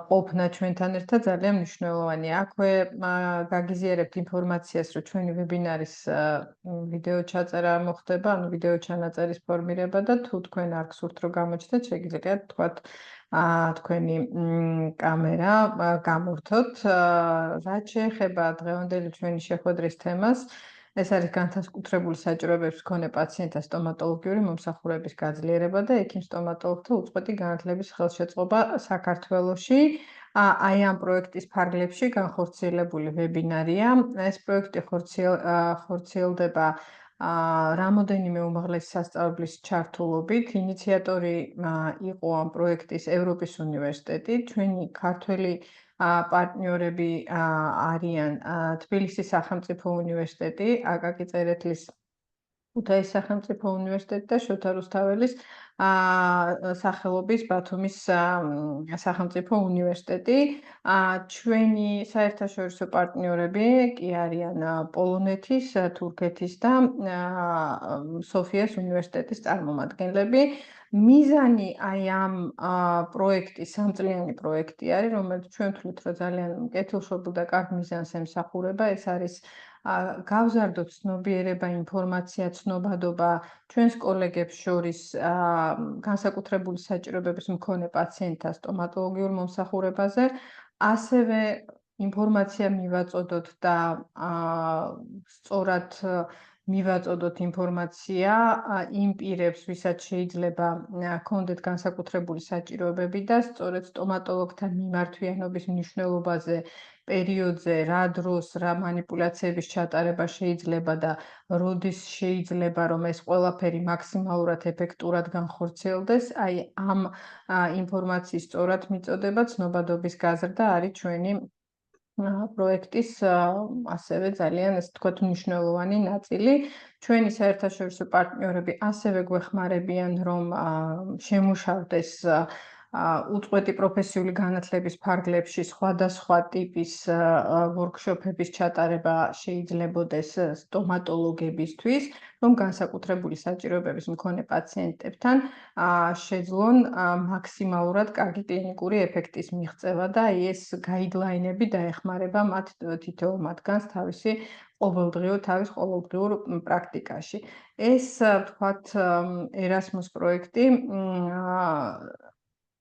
ყოფნა ჩვენთან ერთად ძალიან მნიშვნელოვანია. აქვე გაგიზიარებთ ინფორმაციას, რომ ჩვენი ვებინარის ვიდეო ჩაწერა მოხდება, ანუ ვიდეო ჩანაწერის ფორმირება და თუ თქვენ არ გსურთ რომ გამოჩნდეთ, შეგიძლიათ თქვათ თქვენი კამერა გამორთოთ. რაც შეეხება დღევანდელი ჩვენი შეხვედრის თემას, ეს არის განსაკუთრებული საჭიროებების მქონე პაციენტთა სტომატოლოგიური მომსახურების გაძლიერება და ექიმ-სტომატოლოგთა უწყვეტი განათლების ხელშეწყობა საქართველოში. აი ამ პროექტის ფარგლებში განხორციელებული ვებინარია. ეს პროექტი ხორციელდება რამოდენიმე უმაღლესი სასწავლებლის ჩართულობით. ინიციატორი იყო ამ პროექტის ევროპის უნივერსიტეტი. ჩვენი ქართველი პარტნიორები არიან თბილისის სახელმწიფო უნივერსიტეტი, აკაკი წერეთლის ქუთაისის სახელმწიფო უნივერსიტეტი და შოთა რუსთაველის სახელობის ბათუმის სახელმწიფო უნივერსიტეტი. ჩვენი საერთაშორისო პარტნიორები კი არიან პოლონეთის, თურქეთის და სოფიას უნივერსიტეტის წარმომადგენლები. მიზანი აი ამ პროექტის სამწლიანი პროექტი არის, რომელიც ჩვენ ვთვლით, რომ ძალიან კეთილშობილ და კარგ მიზანს ემსახურება. ეს არის გავზარდოთ ცნობიერება, ინფორმაცია, ცნობადობა ჩვენს კოლეგებს შორის განსაკუთრებული საჭიროებების მქონე პაციენტთა სტომატოლოგიურ მომსახურებაზე, ასევე ინფორმაცია მივაწოდოთ და სწორად მივაწოდოთ ინფორმაცია იმ პირებს, ვისაც შეიძლება ჰქონდეთ განსაკუთრებული საჭიროებები და სწორედ სტომატოლოგთან მიმართვიანობის მნიშვნელობაზე, პერიოდზე, რა დროს, რა მანიპულაციების ჩატარება შეიძლება და როდის შეიძლება, რომ ეს ყველაფერი მაქსიმალურად ეფექტურად განხორციელდეს. აი ამ ინფორმაციის სწორად მიწოდება, ცნობადობის გაზრდა არის ჩვენი პროექტის ასევე ძალიან, ასე ვთქვათ, მნიშვნელოვანი ნაწილი. ჩვენი საერთაშორისო პარტნიორები ასევე გვეხმარებიან, რომ შემუშავდეს უწყვეტი პროფესიული განათლების ფარგლებში სხვადასხვა ტიპის ვორქშოპების ჩატარება შეიძლებოდეს სტომატოლოგებისთვის, რომ განსაკუთრებული საჭიროებების მქონე პაციენტებთან შეძლონ მაქსიმალურად კარგი კლინიკური ეფექტის მიღწევა და ეს გაიდლაინები დაეხმარება მათ თითოეულ მათგანს თავის ყოველდღიურ პრაქტიკაში. ეს ვთქვათ ერასმუს პროექტი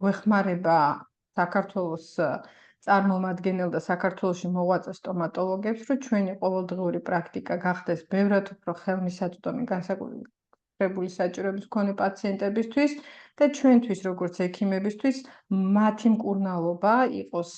გვეხმარება საქართველოს წარმომადგენელ და საქართველოში მოღვაწე სტომატოლოგებს, რომ ჩვენი ყოველდღიური პრაქტიკა გახდეს ბევრად უფრო ხელმისაწვდომი განსაკუთრებული საჭიროების მქონე პაციენტებისთვის და ჩვენთვის, როგორც ექიმებისთვის, მათი მკურნალობა იყოს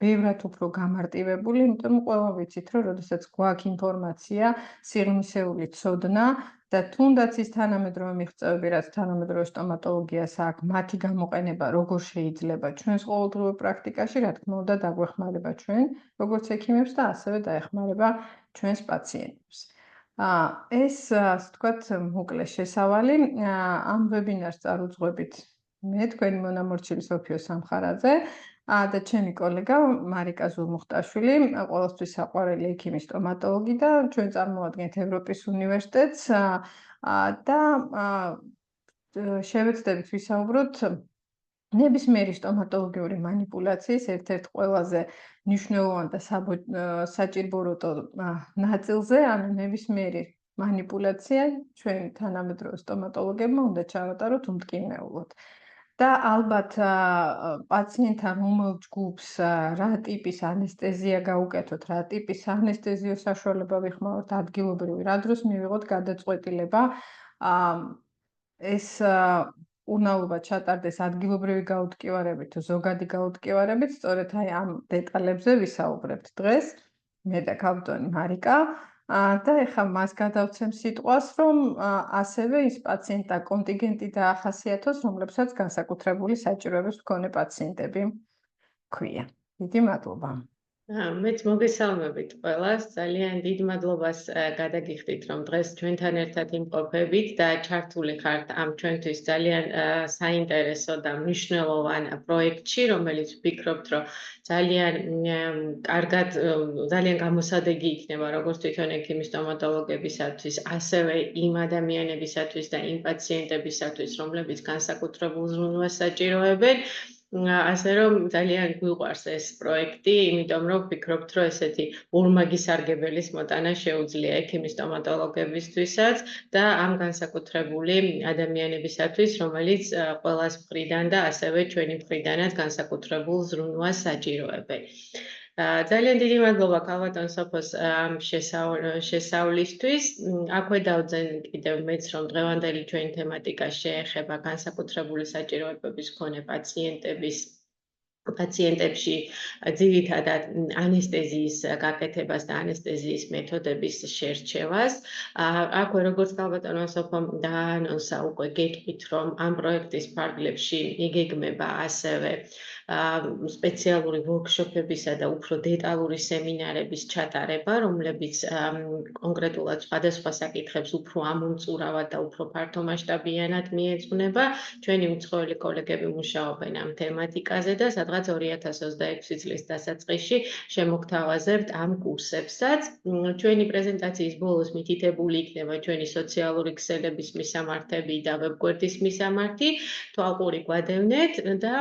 ბევრად უფრო გამარტივებული, იმიტომ რომ ყველა ვიცით, რომ როდესაც გვაქვს ინფორმაცია, სიღრმისეული ცოდნა და თუნდაც ის თანამედროვე მიღწევები, რაც თანამედროვე სტომატოლოგიას აქვს, მათი გამოყენება როგორ შეიძლება ჩვენს ყოველდღიურ პრაქტიკაში, რა თქმა უნდა, დაგვეხმარება ჩვენ, როგორც ექიმებს და ასევე დაეხმარება ჩვენს პაციენტებს. ეს, ასე ვთქვათ, მოკლე შესავალი. ამ ვებინარს წარუძღვებით მე, თქვენი მონამორჩილი სოფიო სამხარაძე და ჩემი კოლეგა მარიკა ზურმუხტაშვილი, ყველასთვის საყვარელი ექიმი სტომატოლოგი და ჩვენ წარმოვადგენთ ევროპის უნივერსიტეტს და შევეცდებით ვისაუბროთ ნებისმიერი სტომატოლოგიური მანიპულაციის ერთ-ერთ ყველაზე მნიშვნელოვან და საჭირბოროტო ნაწილზე, ანუ ნებისმიერი მანიპულაცია ჩვენ თანამედროვე სტომატოლოგებმა უნდა ჩავატაროთ უმტკივნეულოდ. და ალბათ პაციენტთან რომელ ჯგუფს რა ტიპის ანესტეზია გაუკეთოთ, რა ტიპის ანესტეზიო საშუალება ვიხმაროთ ადგილობრივი, რა დროს მივიღოთ გადაწყვეტილება ეს მკურნალობა ჩატარდეს ადგილობრივი გაუტკივარებით თუ ზოგადი გაუტკივარებით, სწორედ აი ამ დეტალებზე ვისაუბრებთ დღეს მე და ქავტონი მარიკა. და ეხლა მას გადავცემ სიტყვას, რომ ასევე ის პაციენტთა კონტინგენტი დაახასიათოს, რომლებსაც განსაკუთრებული საჭიროების მქონე პაციენტები ჰქვია. დიდი მადლობა. მეც მოგესალმებით ყველას. ძალიან დიდ მადლობას გადაგიხდით, რომ დღეს ჩვენთან ერთად იმყოფებით და ჩართული ხართ ამ ჩვენთვის ძალიან საინტერესო და მნიშვნელოვან პროექტში, რომელიც ვფიქრობთ, რომ ძალიან კარგად, ძალიან გამოსადეგი იქნება როგორც თვითონ ექიმი სტომატოლოგებისათვის, ასევე იმ ადამიანებისათვის და იმ პაციენტებისათვის, რომლებიც განსაკუთრებულ ზრუნვას საჭიროებენ. ასე რომ ძალიან გვიყვარს ეს პროექტი, იმიტომ რომ ვფიქრობთ, რომ ესეთი ორმაგი სარგებელის მოტანა შეუძლია ექიმის სტომატოლოგებისთვისაც და ამ განსაკუთრებული ადამიანებისათვის, რომელიც ყველას მხრიდან და ასევე ჩვენი მხრიდანაც განსაკუთრებულ ზრუნვას საჭიროებენ. ძალიან დიდი მადლობა ქალბატონ სოფოს ამ შესავლისთვის. აქვე დავძენ კიდევ მეც, რომ დღევანდელი ჩვენი თემატიკა შეეხება განსაკუთრებული საჭიროებების მქონე პაციენტებში ძირითადად ანესტეზიის გაკეთებას და ანესტეზიის მეთოდების შერჩევას. აქვე როგორც ქალბატონმა სოფომ დაანონსა, უკვე გეტყვით, რომ ამ პროექტის ფარგლებში იგეგმება ასევე სპეციალური ვორქშოპებისა და უფრო დეტალური სემინარების ჩატარება, რომლებიც კონკრეტულად სხვადასხვა საკითხებს უფრო ამომწურავად და უფრო ფართომასშტაბიანად მიეძღვნება. ჩვენი უცხოელი კოლეგები მუშაობენ ამ თემატიკაზე და სადღაც 2026 წლის დასაწყისში შემოგთავაზებთ ამ კურსებსაც. ჩვენი პრეზენტაციის ბოლოს მითითებული იქნება ჩვენი სოციალური ქსელების მისამართები და ვებგვერდის მისამართი. თვალყური გვადევნეთ და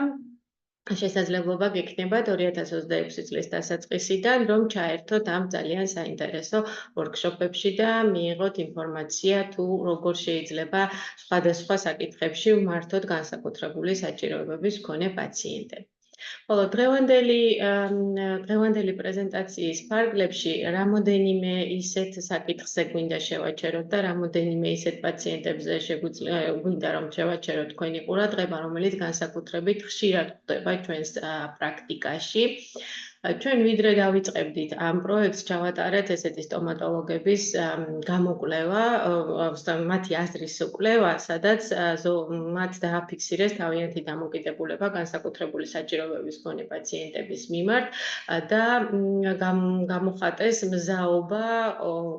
შესაძლებლობა გექნებათ 2026 წლის დასაწყისიდან, რომ ჩაერთოთ ამ ძალიან საინტერესო ვორქშოპებში და მიიღოთ ინფორმაცია თუ როგორ შეიძლება სხვადასხვა საკითხებში ვმართოთ განსაკუთრებული საჭიროებების მქონე პაციენტები. ხოლო დღევანდელი პრეზენტაციის ფარგლებში რამოდენიმე ისეთ საკითხზე გვინდა შევაჩეროთ და რამოდენიმე ისეთ პაციენტებზე გვინდა რომ შევაჩეროთ თქვენი ყურადღება, რომელიც განსაკუთრებით ხშირად ხდება ჩვენს პრაქტიკაში. ჩვენ ვიდრე დავიწყებდით ამ პროექტს, ჩავატარეთ ესეთი სტომატოლოგების გამოკვლევა, მათი აზრის კვლევა, სადაც მათ დააფიქსირეს თავიანთი დამოკიდებულება განსაკუთრებული საჭიროებების მქონე პაციენტების მიმართ და გამოხატეს მზაობა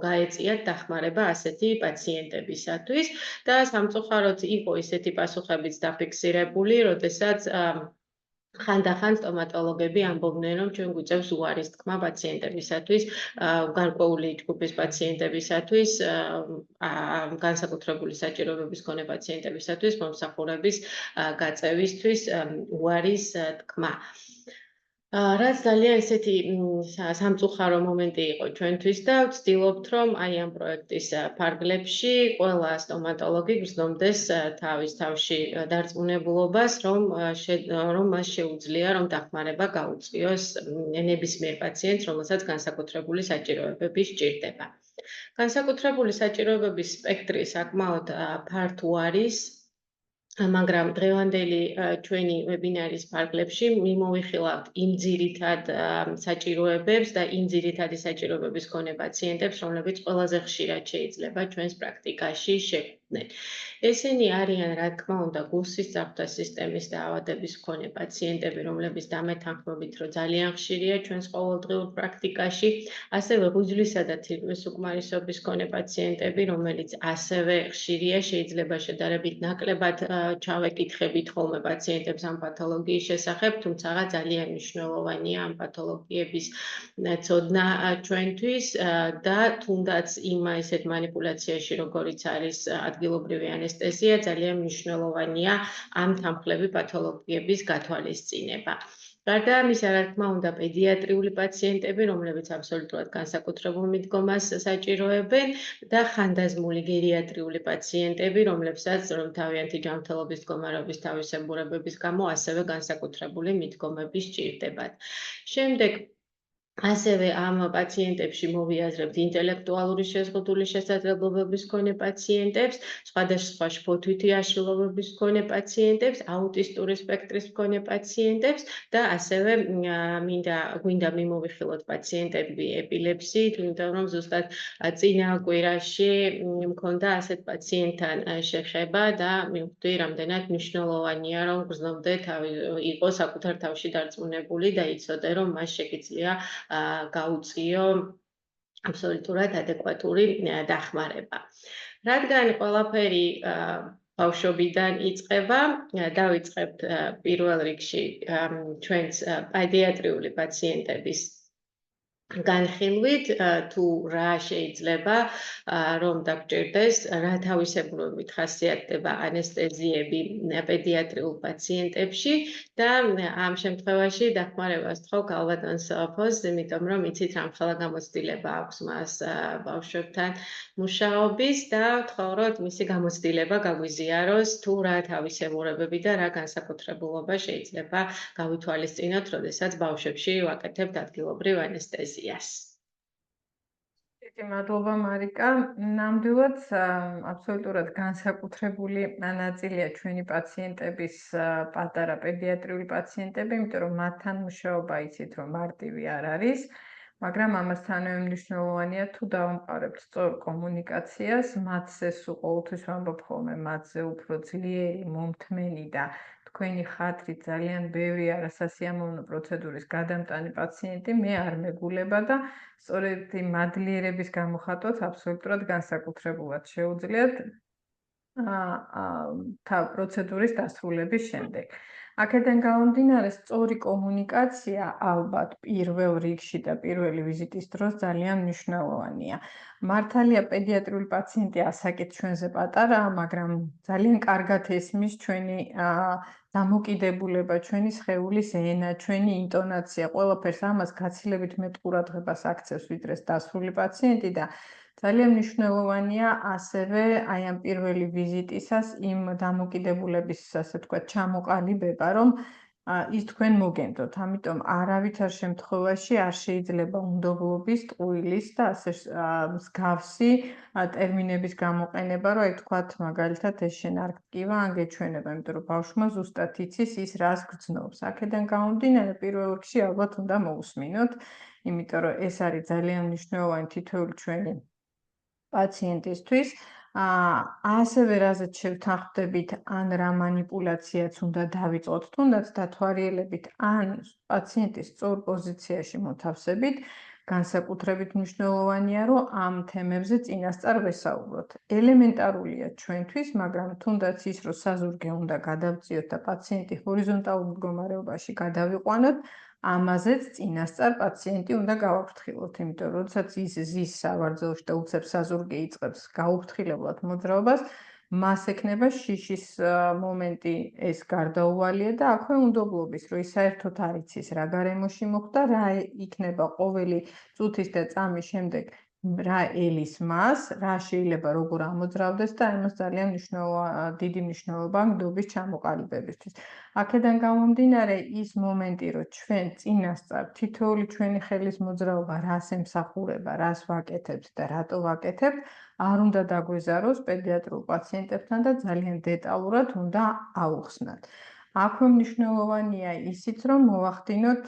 გაეწიათ დახმარება ასეთი პაციენტებისათვის და სამწუხაროდ იყო ისეთი პასუხებიც დაფიქსირებული, როდესაც ხანდახან სტომატოლოგები ამბობდნენ, რომ ჩვენ გვიწევს უარის თქმა პაციენტებისათვის, გარკვეული ჯგუფის პაციენტებისათვის, განსაკუთრებული საჭიროებების მქონე პაციენტებისათვის მომსახურების გაწევისთვის უარის თქმა. რაც ძალიან ესეთი სამწუხარო მომენტი იყო ჩვენთვის და ვცდილობთ, რომ აი ამ პროექტის ფარგლებში ყველა სტომატოლოგი გრძნობდეს თავის თავში დარწმუნებულობას, რომ მას შეუძლია, რომ დახმარება გაუწიოს ნებისმიერ პაციენტს, რომელსაც განსაკუთრებული საჭიროებები სჭირდება. განსაკუთრებული საჭიროებების სპექტრი საკმაოდ ფართო არის. მაგრამ დღევანდელი ჩვენი ვებინარის ფარგლებში მიმოვიხილავთ იმ ძირითად საჭიროებებს და იმ ძირითადი საჭიროებების მქონე პაციენტებს, რომლებიც ყველაზე ხშირად შეიძლება ჩვენს პრაქტიკაში შეხვდნენ. ესენი არიან, რა თქმა უნდა, გულსისწრაფთა სისტემის დაავადების მქონე პაციენტები, რომლებიც დამეთანხმებით, რომ ძალიან ხშირია ჩვენს ყოველდღიურ პრაქტიკაში, ასევე ღვიძლისა და თირკმლის უკმარისობის მქონე პაციენტები, რომელიც ასევე ხშირია, შეიძლება შედარებით ნაკლებად ჩავეკითხებით ხოლმე პაციენტებს ამ პათოლოგიის შესახებ, თუმცა ძალიან მნიშვნელოვანია ამ პათოლოგიების ცოდნა ჩვენთვის და თუნდაც იმ ისეთ манипуляციაში, როგორიც არის ადგილობრივი ანესტეზია, ძალიან მნიშვნელოვანია ამ თანმხლები პათოლოგიების გათვალისწინება. გარდა ამისა, რა თქმა უნდა, პედიატრიული პაციენტები, რომლებიც აბსოლუტურად განსაკუთრებულ მიდგომას საჭიროებენ და ხანდაზმული გერიატრიული პაციენტები, რომლებსაც თავიანთი ჯანმრთელობის მდგომარეობის თავისებურებების გამო ასევე განსაკუთრებული მიდგომები სჭირდებათ. შემდეგ ასევე ამ პაციენტებში მოვიაზრებთ ინტელექტუალური შეზღუდული შესაძლებლობების მქონე პაციენტებს, სხვადასხვა შფოთვითი აშლილობების მქონე პაციენტებს, აუტისტური სპექტრის მქონე პაციენტებს და ასევე გვინდა მიმოვიხილოთ პაციენტები ეპილეფსიით, იმიტომ რომ ზუსტად წინა კვირაში მქონდა ასეთ პაციენტთან შეხება და მივხვდი, რამდენად მნიშვნელოვანია, რომ გრძნობდე იყო საკუთარ თავში დარწმუნებული და იცოდე, რომ მას შეგიძლია გაუწიო აბსოლუტურად ადეკვატური დახმარება. რადგან ყველაფერი ბავშვობიდან იწყება, დავიწყებთ პირველ რიგში ჩვენს პედიატრიული პაციენტების განხილვით, თუ რა შეიძლება რომ დაგჭირდეს, რა თავისებურებით ხასიათდება ანესტეზიები პედიატრიულ პაციენტებში და ამ შემთხვევაში დახმარებას თხოვ კალბატონს ფოს, იმიტომ რომ იცით რამხელა გამოცდილება აქვს მას ბავშვებთან მუშაობის და ვთხოვროთ მისი გამოცდილება გაგვიზიაროს, თუ რა თავისებურებები და რა განსაკუთრებულობა შეიძლება გავითვალისწინოთ, როდესაც ბავშვებში ვაკეთებთ ადგილობრივ ანესტეზიას. დიდი მადლობა მარიკა. ნამდვილად აბსოლუტურად განსაკუთრებული ნაწილია ჩვენი პაციენტების პატარა პედიატრიული პაციენტები, იმიტომ რომ მათთან მუშაობა იცით რომ მარტივი არ არის, მაგრამ ამასთანავე მნიშვნელოვანია თუ დავამყარებთ სწორ კომუნიკაციას, მათზე ყოველთვის ვამბობ ხოლმე, მათზე უფრო ძლიერი, მომთმენი და თქვენი ხათრით ძალიან ბევრი არასასიამოვნო პროცედურის გადამტანი პაციენტი მე არ მეგულება და სწორედ იმ მადლიერების გამოხატვაც აბსოლუტურად განსაკუთრებულად შეუძლიათ პროცედურის დასრულების შემდეგ. აქედან გამომდინარე, სწორი კომუნიკაცია ალბათ პირველ რიგში და პირველი ვიზიტის დროს ძალიან მნიშვნელოვანია. მართალია პედიატრიული პაციენტი ასაკით ჩვენზე პატარაა, მაგრამ ძალიან კარგად ესმის ჩვენი დამოკიდებულება, ჩვენი სხეულის ენა, ჩვენი ინტონაცია, ყველაფერს ამას გაცილებით მეტ ყურადღებას აქცევს, ვიდრე დასრული პაციენტი და ძალიან მნიშვნელოვანია ასევე აი ამ პირველი ვიზიტისას იმ დამოკიდებულების, ასე ვთქვათ, ჩამოყალიბება, რომ ის თქვენ მოგენდოთ. ამიტომ არავითარ შემთხვევაში არ შეიძლება უნდობლობის, ტყუილის და ასე მსგავსი ტერმინების გამოყენება, რომ აი თქვათ მაგალითად ეს შენ არ გტკივა, ან გეჩვენება, იმიტომ რომ ბავშვმა ზუსტად იცის ის რას გრძნობს. აქედან გამომდინარე, პირველ რიგში ალბათ უნდა მოусმინოთ, იმიტომ რომ ეს არის ძალიან მნიშვნელოვანი თითოეული ჩვენი პაციენტისთვის. ასევე რაზეც შევთანხმდებით, ან რა მანიპულაციაც უნდა დავიწყოთ, თუნდაც დათვალიერებით, ან პაციენტის სწორ პოზიციაში მოთავსებით, განსაკუთრებით მნიშვნელოვანია, რომ ამ თემებზე წინასწარ ვესაუბროთ. ელემენტარულია ჩვენთვის, მაგრამ თუნდაც ის, რომ საზურგე უნდა გადავწიოთ და პაციენტი ჰორიზონტალურ მდგომარეობაში გადავიყვანოთ, ამაზეც წინასწარ პაციენტი უნდა გავაფრთხილოთ, იმიტომ რომ როდესაც ის ზის სავარძელში და უცებ საზურგე იწყებს გაუფრთხილებლად მოძრაობას, მას ექნება შიშის მომენტი ეს გარდაუვალია და აქვე უნდობლობის, რომ ის საერთოდ არ იცის რა გარემოში მოხდა, რა იქნება ყოველი წუთის და წამის შემდეგ რა ელის მას, რა შეიძლება როგორ ამოძრავდეს და ამას ძალიან დიდი მნიშვნელობა ნდობის ჩამოყალიბებისთვის. აქედან გამომდინარე ის მომენტი, რომ ჩვენ წინასწარ თითოეული ჩვენი ხელის მოძრაობა რას ემსახურება, რას ვაკეთებთ და რატო ვაკეთებთ, არ უნდა დაგვეზაროს პედიატრიულ პაციენტებთან და ძალიან დეტალურად უნდა აუხსნათ. აქვე მნიშვნელოვანია ისიც, რომ მოვახდინოთ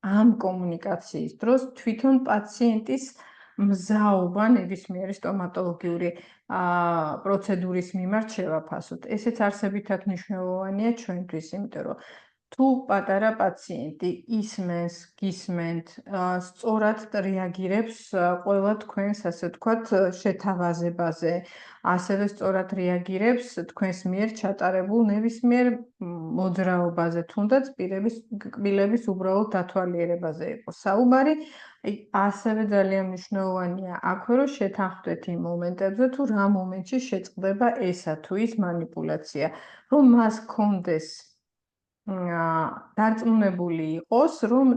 ამ კომუნიკაციის დროს თვითონ პაციენტის მზაობა ნებისმიერი სტომატოლოგიური პროცედურის მიმართ შევაფასოთ. ესეც არსებითად მნიშვნელოვანია ჩვენთვის, იმიტომ რომ თუ პატარა პაციენტი ისმენს, გისმენთ, სწორად რეაგირებს ყველა თქვენს, ასე ვთქვათ, შეთავაზებაზე, ასევე სწორად რეაგირებს თქვენს მიერ ჩატარებულ ნებისმიერ მოძრაობაზე, თუნდაც კბილების უბრალოდ დათვალიერებაზე იყოს საუბარი, ასევე ძალიან მნიშვნელოვანია აქვე, რომ შეთანხმდეთ იმ მომენტებზე, თუ რა მომენტში შეწყდება ესა თუ ის მანიპულაცია, რომ მას ჰქონდეს დარწმუნებული იყოს, რომ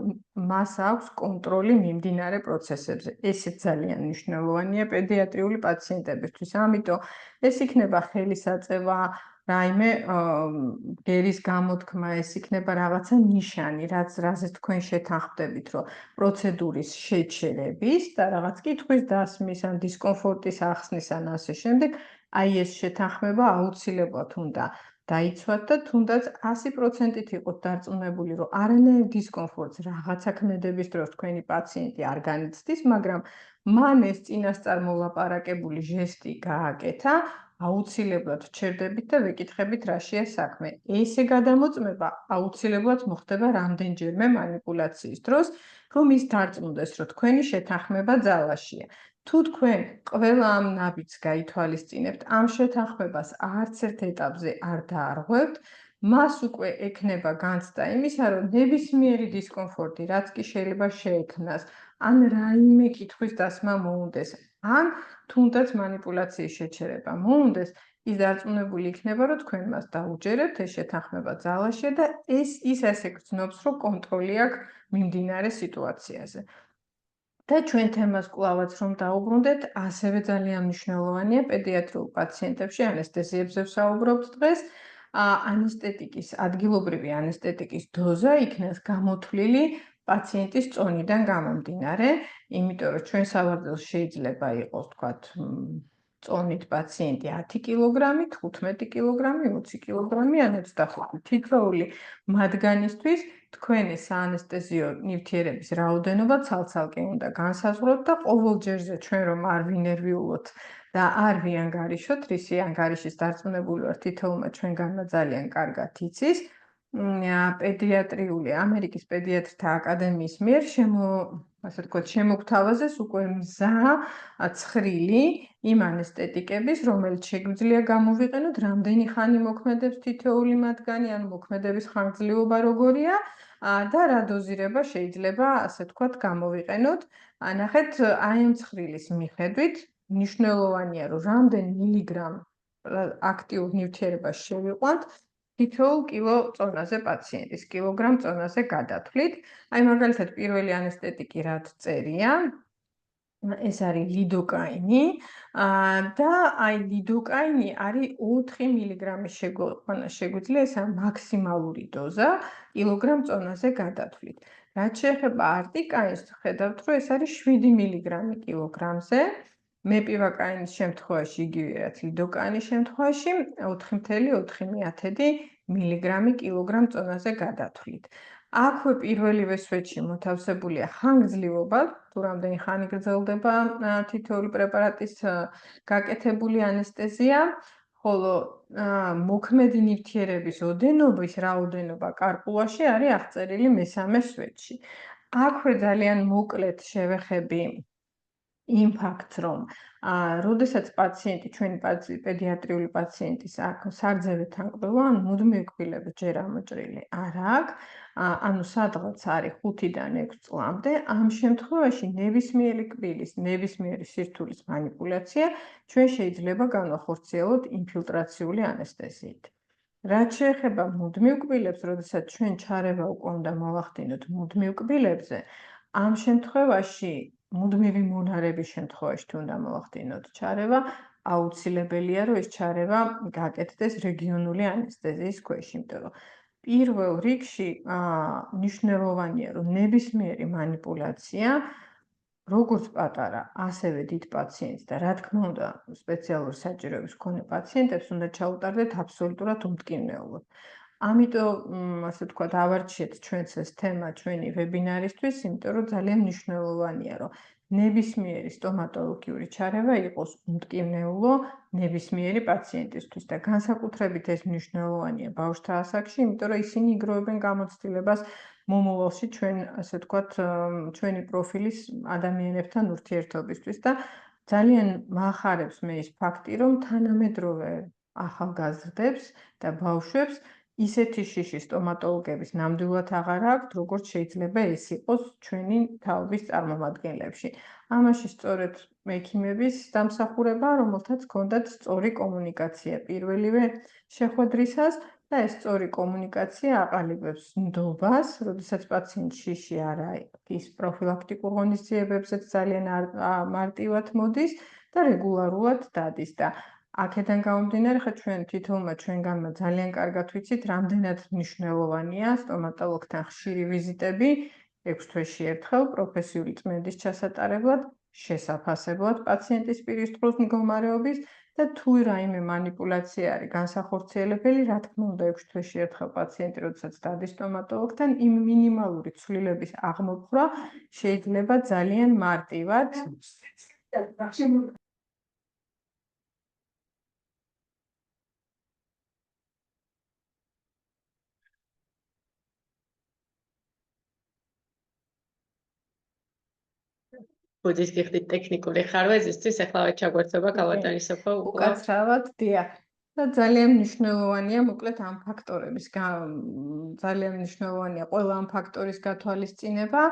მას აქვს კონტროლი მიმდინარე პროცესებზე. ესეც ძალიან მნიშვნელოვანია პედიატრიული პაციენტებისთვის. ამიტომ ეს იქნება ხელისაწევა, რაიმე გერის გამოთქმა, ეს იქნება რაღაცა ნიშანი, რაზეც თქვენ შეთანხმდებით, რომ პროცედურის შეჩერების და რაღაც კითხვის დასმის, ან დისკომფორტის ახსნის, ან ასე შემდეგ, აი ეს შეთანხმება აუცილებლად უნდა დაიცვათ და თუნდაც 100%-ით იყოთ დარწმუნებული, რომ არანაირ დისკომფორტს რაღაცა ქმედების დროს თქვენი პაციენტი არ განიცდის, მაგრამ მან ეს წინასწარ მოლაპარაკებული ჟესტი გააკეთა, აუცილებლად ვჩერდებით და ვეკითხებით რაშია საქმე. ესე გადამოწმება აუცილებლად მოხდება რამდენჯერმე манипуляციის დროს, რომ ის დარწმუნდეს, რომ თქვენი შეთანხმება ძალაშია. თუ თქვენ ყველა ამ ნაბიჯს გაითვალისწინებთ, ამ შეთანხმებას არც ერთ ეტაპზე არ დაარღვევთ, მას უკვე ექნება განცდა იმისა, რომ ნებისმიერი დისკომფორტი, რაც კი შეიძლება შეექმნას, ან რაიმე კითხვის დასმა მოუნდეს, ან თუნდაც манипуляციის შეჩერება მოუნდეს, ის დარწმუნებული იქნება, რომ თქვენ მას დაუჯერებთ, ეს შეთანხმება ძალაშია და ის ასე გრძნობს, რომ კონტროლი აქვს მიმდინარე სიტუაციაზე. და ჩვენ თემას კვლავაც რომ დაუბრუნდეთ, ასევე ძალიან მნიშვნელოვანია პედიატრიულ პაციენტებში ანესთეზიებზე ვსაუბრობთ დღეს. ანესტეტიკის, ადგილობრივი ანესტეტიკის დოზა იქნას გამოთვლილი პაციენტის წონიდან გამომდინარე, იმიტომ რომ ჩვენ სავარძელს შეიძლება იყოს, თქვათ, წონით პაციენტი 10 კილოგრამი, 15 კილოგრამი, 20 კილოგრამი ან 25. თითოეული მათგანისთვის თქვენი საანესტეზიო ნივთიერების რაოდენობა ცალ-ცალკე უნდა განსაზღვროთ და ყოველ ჯერზე ჩვენ რომ არ ვინერვიულოთ და არ ვიანგარიშოთ, რისი ანგარიშის დარწმუნებული ვარ თითოეულმა ჩვენგანმა ძალიან კარგად იცის, პედიატრიული ამერიკის პედიატრთა აკადემიის მიერ ასე ვთქვათ, შემოგთავაზეს უკვე მზა ცხრილი იმ ანესტეტიკების, რომელიც შეგვიძლია გამოვიყენოთ, რამდენი ხანი მოქმედებს თითოეული მათგანი, ანუ მოქმედების ხანგრძლივობა როგორია და რა დოზირება შეიძლება, ასე ვთქვათ, გამოვიყენოთ. ნახეთ, აი ამ ცხრილის მიხედვით მნიშვნელოვანია, რომ რამდენ მილიგრამ აქტიურ ნივთიერებას შევიყვანთ თითოეულ კილო წონაზე პაციენტის, კილოგრამ წონაზე გადათვლით. აი მაგალითად პირველი ანესტეტიკი რაც წერია, ეს არის ლიდოკაინი და აი ლიდოკაინი არის 4 მილიგრამი შეგვიძლია, ეს არის მაქსიმალური დოზა კილოგრამ წონაზე გადათვლით. რაც შეეხება არტიკაინს, ხედავთ, რომ ეს არის 7 მილიგრამი კილოგრამზე. მეპივაკაინის შემთხვევაში იგივე რაც ლიდოკაინის შემთხვევაში 4,4 მილიგრამი კილოგრამ წონაზე გადათვლით. აქვე პირველივე სვეტში მოთავსებულია ხანგრძლივობა, თუ რამდენი ხანი გრძელდება თითოეული პრეპარატის გაკეთებული ანესთეზია, ხოლო მოქმედი ნივთიერების ოდენობის რაოდენობა კარპულაში არის აღწერილი მესამე სვეტში. აქვე ძალიან მოკლედ შევეხები იმ ფაქტს, რომ როდესაც პაციენტი, ჩვენი პედიატრიული პაციენტის სარძევეთთან კბილვა, ან მუდმივ კბილებს ჯერ ამოჭრილი არ აქვს, ანუ სადღაც არის 5-დან 6 წლამდე, ამ შემთხვევაში ნებისმიერი კბილის, ნებისმიერი სირთულის манипуляცია ჩვენ შეიძლება განვახორციელოთ ინფილტრაციული ანესთეზიით. რაც შეეხება მუდმივ კბილებს, როდესაც ჩვენ ჩარევა უკვე უნდა მოვახდინოთ მუდმივ კბილებზე, ამ შემთხვევაში მუდმივი მონარების შემთხვევაში თუ უნდა მოვახდინოთ ჩარევა, აუცილებელია, რომ ეს ჩარევა გაკეთდეს რეგიონული ანესთეზიის ქვეშ, იმიტომ რომ პირველ რიგში მნიშვნელოვანია, რომ ნებისმიერი манипуляცია, როგორც პატარა, ასევე დიდ პაციენტს და რა თქმა უნდა, სპეციალური საჭიროების მქონე პაციენტებს უნდა ჩაუტარდეთ აბსოლუტურად უმტკივნეულოდ. ამიტომ, ასე ვთქვათ, ავარჩიეთ ჩვენც ეს თემა ჩვენი ვებინარისთვის, იმიტომ რომ ძალიან მნიშვნელოვანია, რომ ნებისმიერი სტომატოლოგიური ჩარევა იყოს უმტკივნეულო ნებისმიერი პაციენტისთვის და განსაკუთრებით ეს მნიშვნელოვანია ბავშვთა ასაკში, იმიტომ რომ ისინი იგროვებენ გამოცდილებას მომავალში ჩვენ, ასე ვთქვათ, ჩვენი პროფილის ადამიანებთან ურთიერთობისთვის და ძალიან მაახარებს მე ის ფაქტი, რომ თანამედროვე ახალგაზრდებს და ბავშვებს ისეთი შიში სტომატოლოგების ნამდვილად აღარ აქვთ, როგორც შეიძლება ეს იყოს ჩვენი თაობის წარმომადგენლებში. ამაში სწორედ მექიმების დამსახურება, რომელთაც ჰქონდათ სწორი კომუნიკაცია პირველივე შეხვედრისას და ეს სწორი კომუნიკაცია აყალიბებს ნდობას, როდესაც პაციენტს შიში არ აქვს, პროფილაქტიკურ ღონისძიებებზეც ძალიან მარტივად მოდის და რეგულარულად დადის და აქედან გამომდინარე, ხა ჩვენ თითოეულმა ჩვენგანმა ძალიან კარგად ვიცით, რამდენად მნიშვნელოვანია სტომატოლოგთან ხშირი ვიზიტები 6 თვეში ერთხელ პროფესიული წმენდის ჩასატარებლად, შესაფასებლად პაციენტის პირისწყლის მდგომარეობის და თუ რაიმე манипуляცია არის განსახორციელებელი, რა თქმა უნდა 6 თვეში ერთხელ პაციენტი, როდესაც დადის სტომატოლოგთან, იმ მინიმალური ცვლილების აღმოფხვრა შეიძლება ძალიან მარტივად ბუდის გიხდით ტექნიკური ხარვეზისთვის, ახლა ჩაგვერთვება ქალბატონი სოფო უკვე. უკაცრავად, დიახ. და ძალიან მნიშვნელოვანია, მოკლედ ამ ფაქტორების ძალიან მნიშვნელოვანია ყველა ამ ფაქტორის გათვალისწინება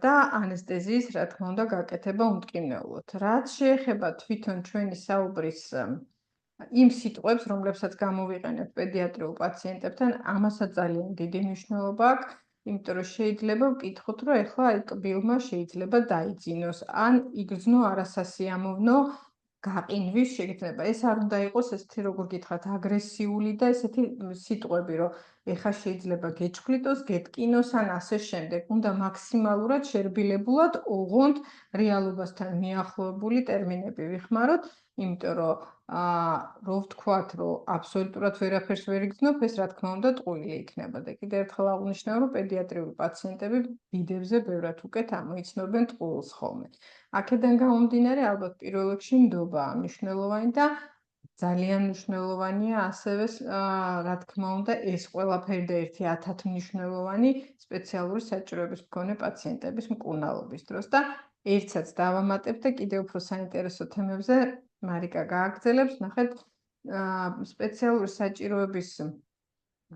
და ანესთეზიის, რა თქმა უნდა, გაკეთება უმტკივნეულოდ. რაც შეეხება თვითონ ჩვენი საუბრის იმ სიტყვებს, რომლებსაც გამოვიყენებთ პედიატრიულ პაციენტებთან, ამასაც ძალიან დიდი მნიშვნელობა აქვს, იმიტომ რომ შეიძლება ვკითხოთ, რომ ეხლა აი კბილმა შეიძლება დაიძინოს, ან იგრძნო არასასიამოვნო გაყინვის შეგრძნება. ეს არ უნდა იყოს ესეთი, როგორ გითხრათ, აგრესიული და ესეთი სიტყვები, რომ ეხლა შეიძლება გეჭხლიტოს, გეტკინოს ან ასე შემდეგ. უნდა მაქსიმალურად შერბილებულად, ოღონდ რეალობასთან მიახლოებული ტერმინები ვიხმაროთ, იმიტომ რომ რო ვთქვათ, რომ აბსოლუტურად ვერაფერს ვერ იგრძნობ, ეს რა თქმა უნდა ტყუილი იქნება და კიდევ ერთხელ აღვნიშნავ, რომ პედიატრიული პაციენტები დიდებზე ბევრად უკეთ ამოიცნობენ ტყუილს ხოლმე. აქედან გამომდინარე, ალბათ პირველ რიგში ნდობაა მნიშვნელოვანი და ძალიან მნიშვნელოვანია ასევე, რა თქმა უნდა, ეს ყველაფერი და ერთი 1000 მნიშვნელოვანი სპეციალური საჭიროების მქონე პაციენტების მკურნალობის დროს და ერთსაც დავამატებ და კიდევ უფრო საინტერესო თემებზე მარიკა გააგრძელებს, ნახეთ, სპეციალური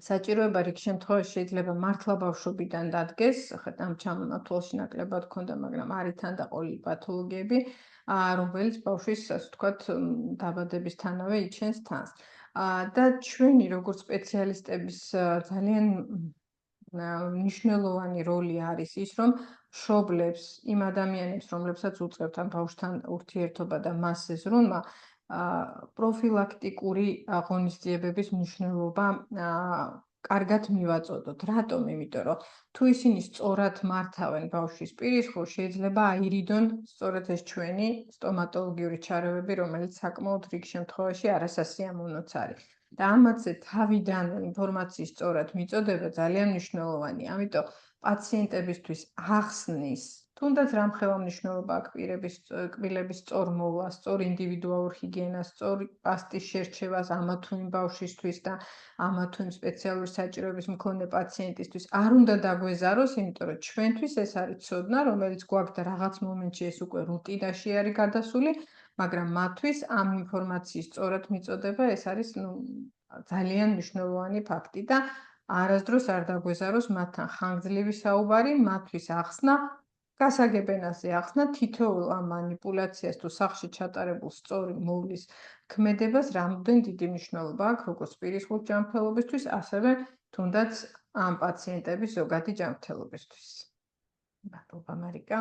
საჭიროება რიგ შემთხვევაში შეიძლება მართლა ბავშვობიდან დადგეს, ხეთ ამ ჩამონათვალში ნაკლებად ქონდა, მაგრამ არ ითანდაყოლილი პათოლოგიები, რომელიც ბავშვის, ასე ვთქვათ, დაბადებისთანავე იჩენს თანს. და ჩვენი როგორც სპეციალისტების ძალიან მნიშვნელოვანი როლი არის ის, რომ მშობლებს, იმ ადამიანებს, რომლებსაც უწევთ ამ ბავშვთან ურთიერთობა და მას ზრუნვა, პროფილაქტიკური ღონისძიებების მნიშვნელობა კარგად მივაწოდოთ. რატომ? იმიტომ რომ თუ ისინი სწორად მართავენ ბავშვის პირისხურ, შეიძლება აირიდონ სწორედ ეს ჩვენი სტომატოლოგიური ჩარევები, რომელიც საკმაოდ რიგ შემთხვევაში არასასიამოვნოც არის. და ამაზე თავიდან ინფორმაციის სწორად მიწოდება ძალიან მნიშვნელოვანია. ამიტომ პაციენტებისთვის ახსნის, თუნდაც რამხელა მნიშვნელობა აქვს კბილების სწორ მოვლა, სწორ ინდივიდუალურ ჰიგიენას, სწორი პასტის შერჩევას ამა თუ იმ ბავშვისთვის და ამა თუ იმ სპეციალური საჭიროების მქონე პაციენტისთვის არ უნდა დაგვეზაროს, იმიტომ რომ ჩვენთვის ეს არის ცოდნა, რომელიც გვაქვს და რაღაც მომენტში ეს უკვე რუტინაში არის გადასული, მაგრამ მათთვის ამ ინფორმაციის სწორად მიწოდება ეს არის ძალიან მნიშვნელოვანი ფაქტი და არასდროს არ დაგვეზაროს მათთან ხანგრძლივი საუბარი, მათთვის ახსნა, გასაგებენაზე ახსნა, თითოეულ ამ მანიპულაციას თუ სახლში ჩატარებულ სწორი მოვლის ქმედებას რამდენ დიდი მნიშვნელობა აქვს როგორც პირისხურ ჯანმრთელობისთვის, ასევე თუნდაც ამ პაციენტების ზოგადი ჯანმრთელობისთვის. მადლობა მარიკა.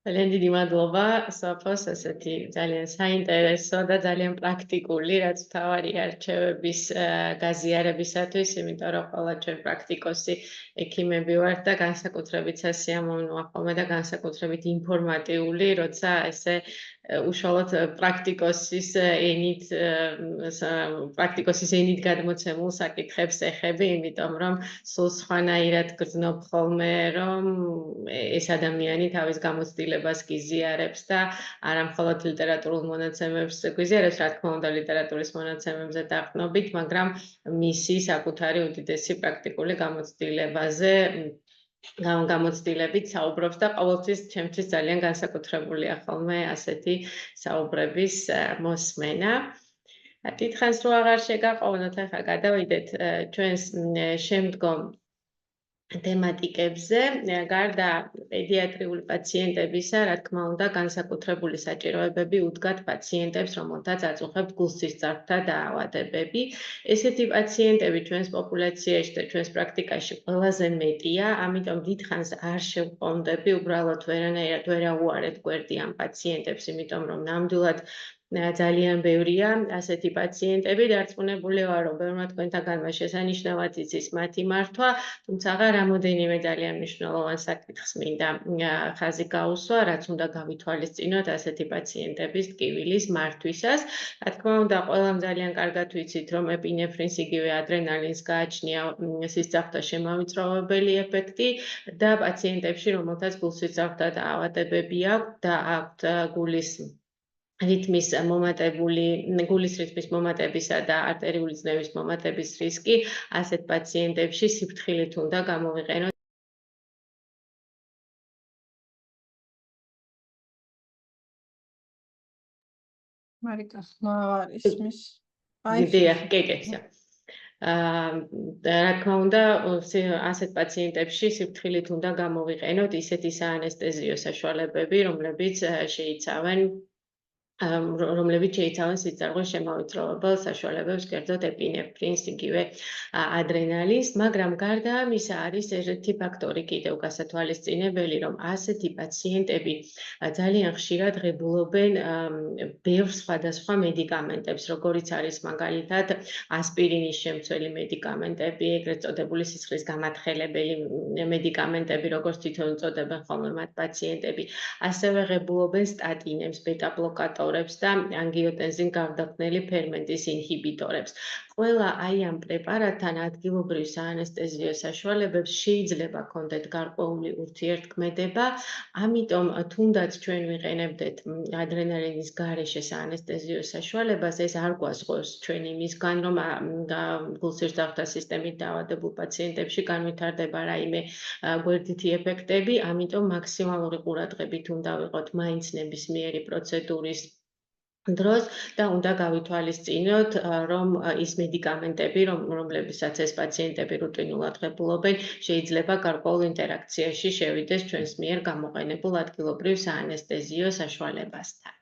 ძალიან დიდი მადლობა საფოს, ესეთი ძალიან საინტერესო და ძალიან პრაქტიკული, რაც მთავარია რჩევების გაზიარებისათვის, იმიტომ რომ ყველა ჩვენ პრაქტიკოსი ექიმები ვართ და განსაკუთრებით სასიამოვნოა ხოლმე და განსაკუთრებით ინფორმატიული, როცა ესე უშუალოდ პრაქტიკოსის ენით გადმოცემულ საკითხებს ეხები, იმიტომ რომ სულ სხვანაირად გრძნობ ხოლმე, რომ ეს ადამიანი თავის გამოცდილებას გიზიარებს და არა მხოლოდ ლიტერატურულ მონაცემებს გვიზიარებს, რა თქმა უნდა, ლიტერატურის მონაცემებზე დაყრდნობით, მაგრამ მისი საკუთარი უდიდესი პრაქტიკული გამოცდილებაზე გამოცდილებით საუბრობს და ყოველთვის ჩემთვის ძალიან განსაკუთრებულია ხოლმე ასეთი საუბრების მოსმენა. დიდხანს რო აღარ შეგაყოვნოთ, ახლა გადავიდეთ ჩვენს შემდგომ თემატიკებზე, გარდა პედიატრიული პაციენტებისა, რა თქმა უნდა, განსაკუთრებული საჭიროებები უდგათ პაციენტებს, რომელთაც აწუხებთ გულსისწრაფთა დაავადებები. ესეთი პაციენტები ჩვენს პოპულაციაში და ჩვენს პრაქტიკაში ყველაზე მეტია, ამიტომ დიდხანს არ შევყომდები, უბრალოდ ვერანაირად ვერ აუარეთ გვერდი ამ პაციენტებს, იმიტომ რომ ნამდვილად ძალიან ბევრია ასეთი პაციენტები, დარწმუნებული ვარ, რომ ბევრმა თქვენთაგანმა შესანიშნავად იცის მათი მართვა, თუმცა რამოდენიმე ძალიან მნიშვნელოვან საკითხს მინდა ხაზი გაუსვა, რაც უნდა გავითვალისწინოთ ასეთი პაციენტების ტკივილის მართვისას. რა თქმა უნდა, ყველამ ძალიან კარგად ვიცით, რომ ეპინეფრინს იგივე ადრენალინს გააჩნია სისწრაფთა შემავიწროვებელი ეფექტი და პაციენტებში, რომელთაც გულსისწრაფთა დაავადებები აქვთ და აქვთ გულის რიტმის მომატებისა და არტერიული ძნევის მომატების რისკი, ასეთ პაციენტებში სიფრთხილით უნდა გამოვიყენოთ მარიკა ხმა არ ისმის. დიახ, კეკესია. რა თქმა უნდა, ასეთ პაციენტებში სიფრთხილით უნდა გამოვიყენოთ ისეთი საანესტეზიო საშუალებები, რომლებიც შეიცავენ სიწარღვის შემავიწროვებელ საშუალებებს, კერძოდ ეპინეფრინს, იგივე ადრენალინს, მაგრამ გარდა ამისა არის ერთი ფაქტორი კიდევ გასათვალისწინებელი, რომ ასეთი პაციენტები ძალიან ხშირად ღებულობენ ბევრ სხვადასხვა მედიკამენტებს, როგორიც არის მაგალითად ასპირინის შემცველი მედიკამენტები, ეგრეთ წოდებული სისხლის გამათხელებელი მედიკამენტები, როგორც თვითონ უწოდებენ ხოლმე მათ პაციენტები, ასევე ღებულობენ სტატინებს, ბეტა-ბლოკატორებს და ანგიოტენზინ გარდაქმნილი ფერმენტის ინჰიბიტორებს. ყველა აი ამ პრეპარატთან ადგილობრივ საანესტეზიო საშუალებებს შეიძლება ჰქონდეთ გარკვეული ურთიერთქმედება, ამიტომ თუნდაც ჩვენ ვიყენებდეთ ადრენალინის გარეშე საანესტეზიო საშუალებას, ეს არ გვასწავს ჩვენ იმისგან, რომ გულსისხლძარღვთა სისტემით დაავადებულ პაციენტებში განვითარდება რაიმე გვერდითი ეფექტები, ამიტომ მაქსიმალური ყურადღებით უნდა ვიყოთ მაინც ნებისმიერი პროცედურის დროს და უნდა გავითვალისწინოთ, რომ ის მედიკამენტები, რომლებსაც ეს პაციენტები რუტინულად ღებულობენ, შეიძლება გარკვეულ ინტერაქციაში შევიდეს ჩვენს მიერ გამოყენებულ ადგილობრივ საანესტეზიო საშუალებასთან.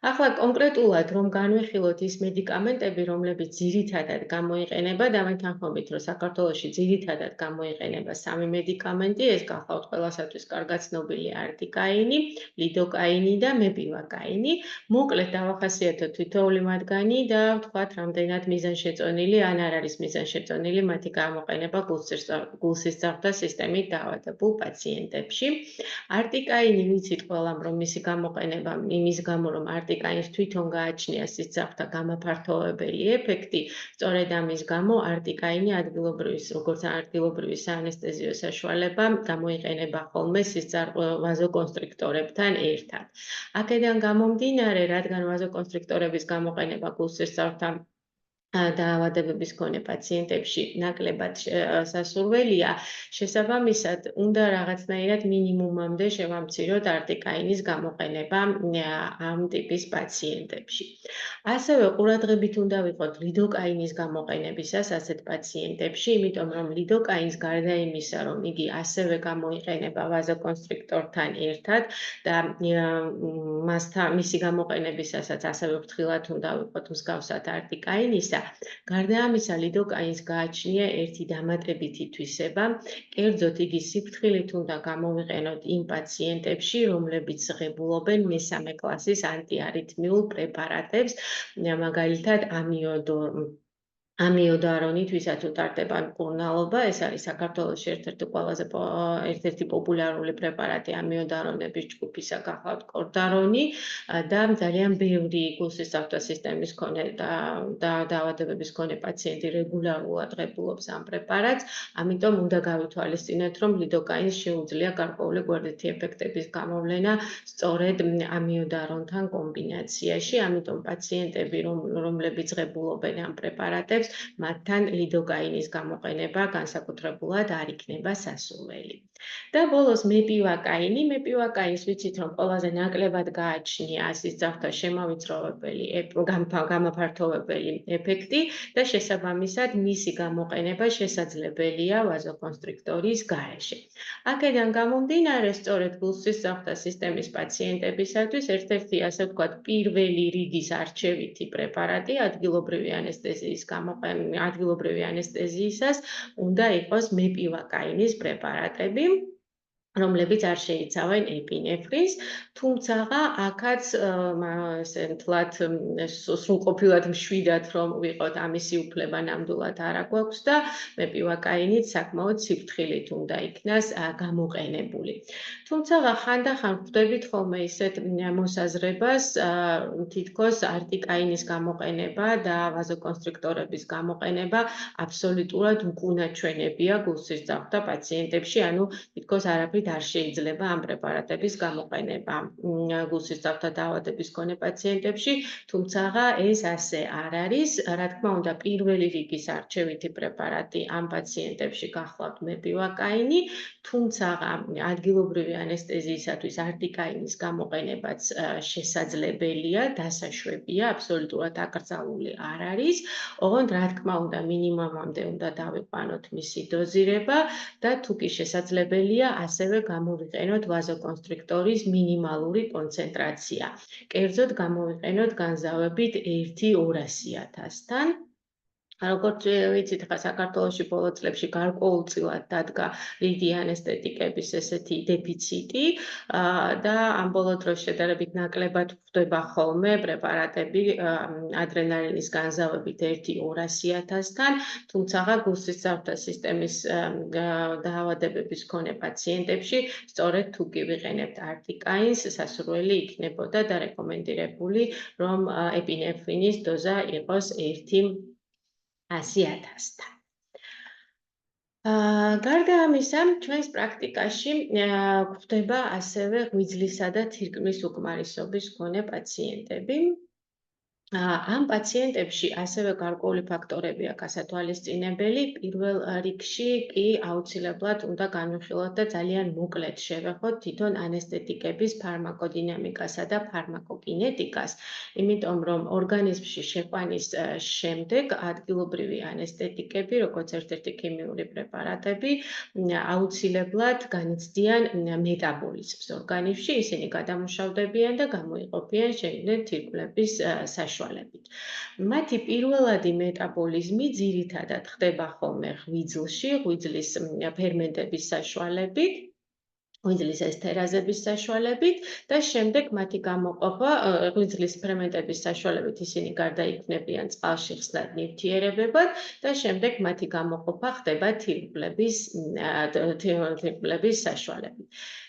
ახლა კონკრეტულად რომ განვიხილოთ ის მედიკამენტები, რომლებიც ძირითადად გამოიყენება და მეთანხმობით, რომ საქართველოში ძირითადად გამოიყენება სამი მედიკამენტი, ეს გახლავთ ყველასათვის კარგად ცნობილი არტიკაინი, ლიდოკაინი და მეპივაკაინი. მოკლედ დავახასიათოთ თითოეული მათგანი და ვთქვათ, რამდენად მიზანშეწონილი ან არ არის მიზანშეწონილი მათი გამოყენება გულსისხლძარღვთა სისტემით დაავადებულ პაციენტებში. არტიკაინი ვიცით ყველამ, რომ მისი გამოყენება იმის გამო, რომ არტიკაინს თვითონ გააჩნია სისხლძარღვთა გამაფართოვებელი ეფექტი, სწორედ ამის გამო არტიკაინი როგორც ადგილობრივი საანესტეზიო საშუალება გამოიყენება ხოლმე ვაზოკონსტრიქტორებთან ერთად. აქედან გამომდინარე, რადგან ვაზოკონსტრიქტორების გამოყენება გულსისხლძარღვთა დაავადებების მქონე პაციენტებში ნაკლებად სასურველია, შესაბამისად, უნდა რაღაცნაირად მინიმუმამდე შევამციროთ არტიკაინის გამოყენება ამ ტიპის პაციენტებში. ასევე ყურადღებით უნდა ვიყოთ ლიდოკაინის გამოყენებისას ასეთ პაციენტებში, იმიტომ რომ ლიდოკაინს გარდა იმისა, რომ იგი ასევე გამოიყენება ვაზოკონსტრიქტორთან ერთად და მისი გამოყენებისასაც ასევე ფრთხილად უნდა ვიყოთ მსგავსად არტიკაინისა. გარდა ამისა, ლიდოკაინს გააჩნია ერთი დამატებითი თვისება, კერძოდ იგი სიფრთხილით უნდა გამოვიყენოთ იმ პაციენტებში, რომლებიც ღებულობენ მესამე კლასის ანტიარითმიულ პრეპარატებს, მაგალითად ამიოდარონით, ვისაც უტარდება მკურნალობა, ეს არის საქართველოში ერთ-ერთი პოპულარული პრეპარატი ამიოდარონების ჯგუფისა გახლავთ კორდარონი და ძალიან ბევრი გულსისხლძარღვთა სისტემის მქონე და დაავადებების მქონე პაციენტი რეგულარულად ღებულობს ამ პრეპარატს, ამიტომ უნდა გავითვალისწინოთ, რომ ლიდოკაინს შეუძლია გარკვეული გვერდითი ეფექტების გამოვლენა სწორედ ამიოდარონთან კომბინაციაში, ამიტომ პაციენტები, რომლებიც ღებულობენ ამ პრეპარატებს, მათთან ლიდოკაინის გამოყენება განსაკუთრებულად არ იქნება სასურველი. და ბოლოს მეპივაკაინი. მეპივაკაინს ვიცით, რომ ყველაზე ნაკლებად გააჩნია სისხლძარღვთა შემავიწროვებელი გამაფართოვებელი ეფექტი და შესაბამისად მისი გამოყენება შესაძლებელია ვაზოკონსტრიქტორის გარეშე. აქედან გამომდინარე, სწორედ გულსისხლძარღვთა სისტემის პაციენტებისათვის ერთ-ერთი ასე ვთქვათ პირველი რიგის არჩევითი პრეპარატი ადგილობრივი ანესტეზიისას უნდა იყოს მეპივაკაინის პრეპარატები, რომლებიც არ შეიცავენ ეპინეფრინს, თუმცა აქაც ესე მთლად სრულყოფილად მშვიდად რომ ვიყოთ ამისი უფლება ნამდვილად არ აქვს და მეპივაკაინით საკმაოდ სიფრთხილით უნდა იქნას გამოყენებული. თუმცა ხანდახან ხვდებით ხოლმე ისეთ მოსაზრებას, თითქოს არტიკაინის გამოყენება და ვაზოკონსტრიქტორების გამოყენება აბსოლუტურად უკუნაჩვენებია გულსისხლძარღვთა პაციენტებში, ანუ თითქოს არაფრით მაინც არ შეიძლება ამ პრეპარატების გამოყენება გულსისწავთა დაავადების მქონე პაციენტებში, თუმცა ეს ასე არ არის. Რა თქმა უნდა, პირველი რიგის არჩევითი პრეპარატი ამ პაციენტებში გახლავთ მეპივაკაინი, თუმცა ადგილობრივი ანესტეზიისათვის არტიკაინის გამოყენებაც შესაძლებელია, დასაშვებია, აბსოლუტურად აკრძალული არ არის. ოღონდ რა თქმა უნდა, მინიმუმამდე უნდა დავიყვანოთ მისი დოზირება და თუ კი შესაძლებელია, ასევე გამოვიყენოთ ვაზოკონსტრიქტორის მინიმალური კონცენტრაცია. კერძოდ გამოვიყენოთ განზავებით 1-200-თან. როგორც ვიცით, ხა საქართველოში ბოლო წლებში გარკვეულწილად დადგა რიგი ანესტეტიკების ესეთი დეფიციტი და ამ ბოლო დროს შედარებით ნაკლებად გვხვდება ხოლმე პრეპარატები ადრენალინის განზავებით 1-200-თან, თუმცა გულსისწავთა სისტემის დაავადებების მქონე პაციენტებში სწორედ თუ კი ვიყენებთ არტიკაინს, სასურველი იქნებოდა და რეკომენდირებული, რომ ეპინეფრინის დოზა იყოს 100,000-თან. გარდა ამისა, ჩვენს პრაქტიკაში გვხვდება ასევე ღვიძლისა და თირკმლის უკმარისობის მქონე პაციენტები. ამ პაციენტებში ასევე გარკვეული ფაქტორებია გასათვალისწინებელი. პირველ რიგში კი აუცილებლად უნდა განვიხილოთ და ძალიან მოკლედ შევეხოთ თვითონ ანესტეტიკების ფარმაკოდინამიკასა და ფარმაკოკინეტიკას, იმიტომ რომ ორგანიზმში შეყვანის შემდეგ ადგილობრივი ანესტეტიკები, როგორც ერთ-ერთი ქიმიური პრეპარატები, აუცილებლად განიცდიან მეტაბოლიზმს ორგანიზმში, ისინი გადამუშავდებიან და გამოიყოფიან შიგნით თირკმლების საშუალებით. მათი პირველადი მეტაბოლიზმი ძირითადად ხდება ხოლმე ღვიძლში, ღვიძლის ფერმენტების საშუალებით, ღვიძლის ესთერაზების საშუალებით და შემდეგ მათი გამოყოფა ღვიძლის ფერმენტების საშუალებით ისინი გარდაიქმნებიან წყალში ხსნად ნივთიერებებად და შემდეგ მათი გამოყოფა ხდება თირკმლების საშუალებით.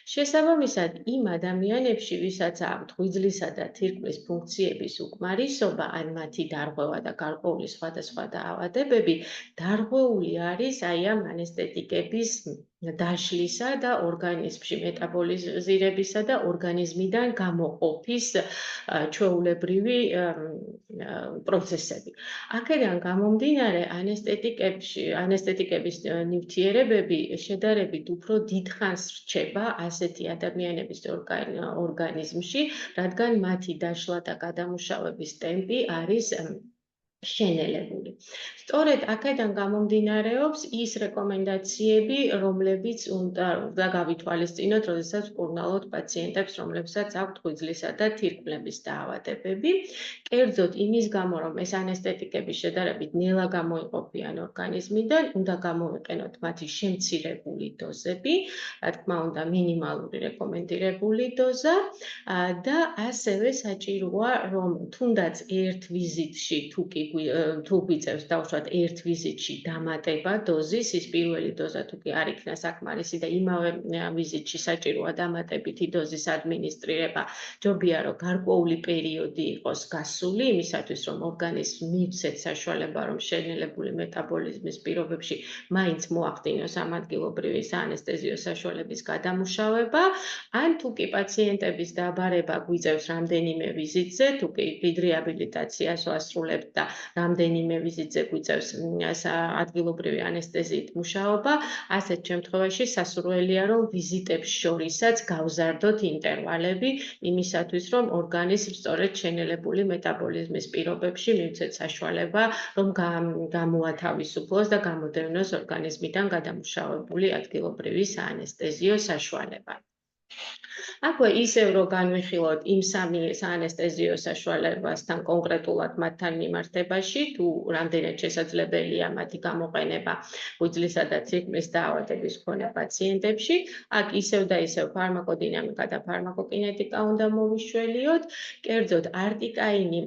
შესაბამისად, იმ ადამიანებში, ვისაც აქვთ ღვიძლისა და თირკმლის ფუნქციების უკმარისობა, ან მათი დარღვევა და გარკვეული სხვადასხვა დაავადებები, დარღვეული არის აი ამ ანესტეტიკების დაშლისა და ორგანიზმში მეტაბოლიზირებისა და ორგანიზმიდან გამოყოფის ჩვეულებრივი პროცესები. აქედან გამომდინარე, ანესტეტიკების ნივთიერებები შედარებით უფრო დიდხანს რჩება ასეთი ადამიანების ორგანიზმში, რადგან მათი დაშლა და გადამუშავების ტემპი არის შენელებული. სწორედ აქედან გამომდინარეობს ის რეკომენდაციები, რომლებიც უნდა გავითვალისწინოთ, როდესაც ვკურნალობთ პაციენტებს, რომლებსაც აქვთ ღვიძლისა და თირკმლების დაავადებები. კერძოდ იმის გამო, რომ ეს ანესტეტიკები შედარებით ნელა გამოიყოფიან ორგანიზმიდან, უნდა გამოვიყენოთ მათი შემცირებული დოზები, რა თქმა უნდა, მინიმალური რეკომენდირებული დოზა და ასევე საჭიროა, რომ თუნდაც ერთ ვიზიტში თუ გვიწევს დავუშვათ ერთ ვიზიტში დამატება დოზის, ის პირველი დოზა თუ კი არ იქნა საკმარისი და იმავე ვიზიტში საჭიროა დამატებითი დოზის ადმინისტრირება, ჯობია რომ გარკვეული პერიოდი იყოს გასული, იმისათვის რომ ორგანიზმს მივცეთ საშუალება, რომ შენელებული მეტაბოლიზმის პირობებში მაინც მოახდინოს ამ ადგილობრივი საანესტეზიო საშუალების გადამუშავება, ან თუ კი პაციენტების დაბარება გვიწევს რამდენიმე ვიზიტზე, თუ კი დიდ რეაბილიტაციას ვასრულებთ და რამდენიმე ვიზიტზე გვიწევს ადგილობრივი ანესტეზიით მუშაობა, ასეთ შემთხვევაში სასურველია, რომ ვიზიტებს შორისაც გავზარდოთ ინტერვალები, იმისათვის, რომ ორგანიზმს სწორედ შენელებული მეტაბოლიზმის პირობებში მივცეთ საშუალება, რომ გამოათავისუფლოს და გამოდევნოს ორგანიზმიდან გადამუშავებული ადგილობრივი საანესტეზიო საშუალება. აქვე ისევ რომ განვიხილოთ იმ სამი საანესტეზიო საშუალებასთან კონკრეტულად მათთან მიმართებაში, თუ რამდენად შესაძლებელია მათი გამოყენება ღვიძლისა და თირკმლის დაავადების მქონე პაციენტებში, აქ ისევ და ისევ ფარმაკოდინამიკა და ფარმაკოკინეტიკა უნდა მოვიშველიოთ. კერძოდ არტიკაინი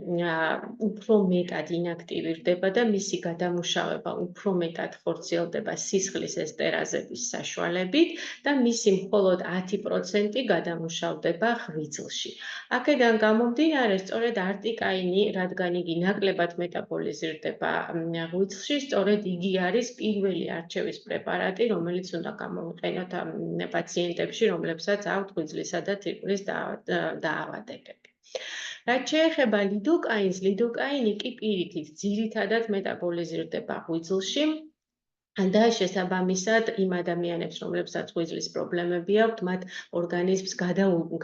უფრო მეტად ინაქტივირდება და მისი გადამუშავება უფრო მეტად ხორციელდება სისხლის ესტერაზების საშუალებით და მისი მხოლოდ 10% 10% გადამუშავდება ღვიძლში. აქედან გამომდინარე, სწორედ არტიკაინი, რადგან იგი ნაკლებად მეტაბოლიზირდება ღვიძლში, სწორედ იგი არის პირველი არჩევის პრეპარატი, რომელიც უნდა გამოვიყენოთ ამ პაციენტებში, რომლებსაც აქვთ ღვიძლისა და თირკმლის დაავადებები. რაც შეეხება ლიდოკაინს, ლიდოკაინი კი პირიქით ძირითადად მეტაბოლიზირდება ღვიძლში და შესაბამისად იმ ადამიანებს, რომლებსაც ღვიძლის პრობლემები აქვთ, მათ ორგანიზმს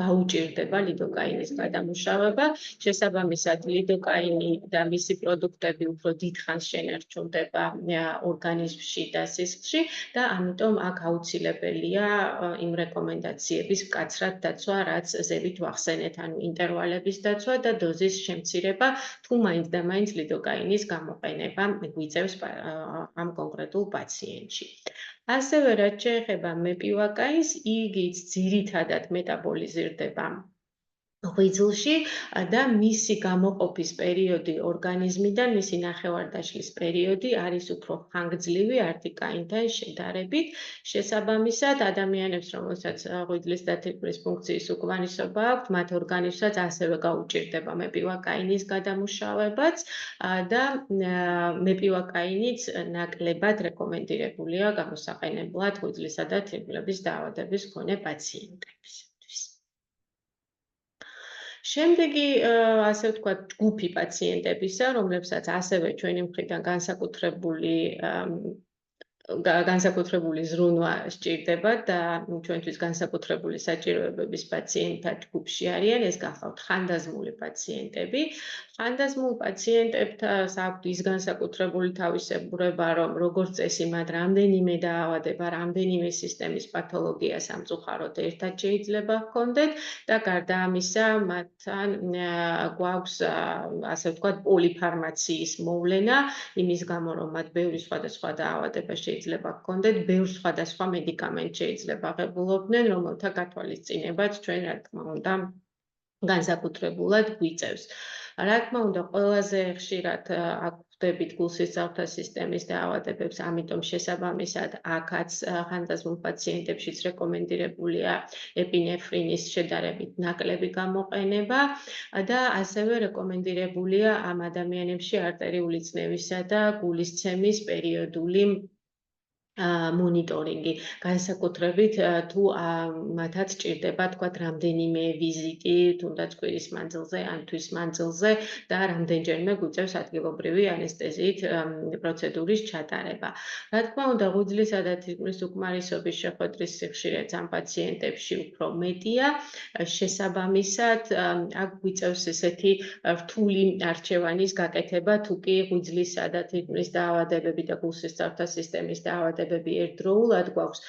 გაუჭირდება ლიდოკაინის გადამუშავება. შესაბამისად, ლიდოკაინი და მისი პროდუქტები უფრო დიდხანს შენარჩუნდება ორგანიზმში და სისხლში და ამიტომ აქ აუცილებელია იმ რეკომენდაციების მკაცრად დაცვა, რაც ზევით ვახსენეთ, ანუ ინტერვალების დაცვა და დოზის შემცირება, თუ მაინც და მაინც ლიდოკაინის გამოყენება გვიწევს ამ კონკრეტულ პაციენტში. ასევე რაც შეეხება მეპივაკაინს, იგიც ძირითადად მეტაბოლიზირდება ღვიძლში და მისი გამოყოფის პერიოდი ორგანიზმიდან, მისი ნახევარდაშლის პერიოდი არის უფრო ხანგრძლივი არტიკაინთან შედარებით. შესაბამისად, ადამიანებს, რომელსაც ღვიძლის და თირკმლის ფუნქციის უკმარისობა აქვთ, მათ ორგანიზმსაც ასევე გაუჭირდება მეპივაკაინის გადამუშავებაც და მეპივაკაინიც ნაკლებად რეკომენდირებულია გამოსაყენებლად ღვიძლისა და თირკმლების დაავადების მქონე პაციენტებისთვის. შემდეგი, ასე ვთქვათ, ჯგუფი პაციენტებისა, რომლებსაც ასევე ჩვენი მხრიდან განსაკუთრებული ზრუნვა სჭირდებათ და ჩვენთვის განსაკუთრებული საჭიროებების პაციენტთა ჯგუფში არიან, ეს გახავთ ხანდაზმული პაციენტები. ხანდაზმულ პაციენტებს აქვთ ის განსაკუთრებული თავისებურება, რომ როგორც წესი, მათ რამდენიმე დაავადება, რამდენიმე სისტემის პათოლოგია სამწუხაროდ ერთად შეიძლება ჰქონდეთ და გარდა ამისა, მათთან გვაქვს, ასე ვთქვათ, პოლიფარმაციის მოვლენა, იმის გამო, რომ მათ ბევრი სხვადასხვა დაავადება შეიძლება ჰქონდეთ, ბევრ სხვადასხვა მედიკამენტს შეიძლება ღებულობდნენ, რომელთა გათვალისწინებაც ჩვენ, რა თქმა უნდა, განსაკუთრებულად გვიწევს. რა თქმა უნდა, ყველაზე ხშირად აქ ვხვდებით გულსისხლძარღვთა სისტემის დაავადებებს, ამიტომ შესაბამისად აქაც ხანდაზმულ პაციენტებშიც რეკომენდირებულია ეპინეფრინის შედარებით ნაკლები გამოყენება და ასევე რეკომენდირებულია ამ ადამიანებში არტერიული წნევისა და გულისცემის პერიოდული მონიტორინგი, განსაკუთრებით თუ მათაც ჭირდება, თქვათ, რამდენიმე ვიზიტი, თუნდაც კვირის მანძილზე ან თვის მანძილზე და რამდენჯერმე გვიწევს ადგილობრივი ანესტეზიით პროცედურის ჩატარება. რა თქმა უნდა, ღვიძლისა და თირკმლის უკმარისობის შეხვედრის სიხშირეც ამ პაციენტებში უფრო მეტია. შესაბამისად, აქ გვიწევს ესეთი რთული არჩევანის გაკეთება, თუ კი ღვიძლისა და თირკმლის დაავადებები და გულსისხლძარღვთა სისტემის დაავადებები ერთდროულად გვაქვს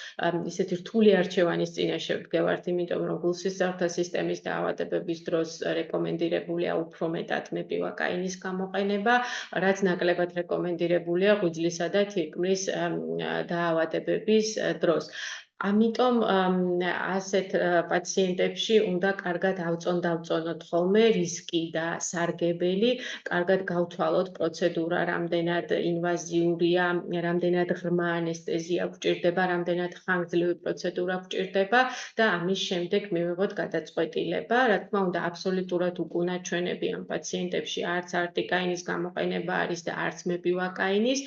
ისეთი რთული არჩევანის წინაშე ვდგევართ, იმიტომ რომ გულსისხლძარღვთა სისტემის დაავადებების დროს რეკომენდირებულია უფრო მეტად მეპივაკაინის გამოყენება, რაც ნაკლებად რეკომენდირებულია ღვიძლისა და თირკმლის დაავადებების დროს. ამიტომ ასეთ პაციენტებში უნდა კარგად ავწონ-დავწონოთ ხოლმე რისკი და სარგებელი, კარგად გავთვალოთ პროცედურა, რამდენად ინვაზიურია, რამდენად ღრმა ანესტეზია გვჭირდება, რამდენად ხანგრძლივი პროცედურა გვჭირდება და ამის შემდეგ მივიღოთ გადაწყვეტილება. რა თქმა უნდა, აბსოლუტურად უკუნაჩვენები ამ პაციენტებში არც არტიკაინის გამოყენება არის და არც მეპივაკაინის,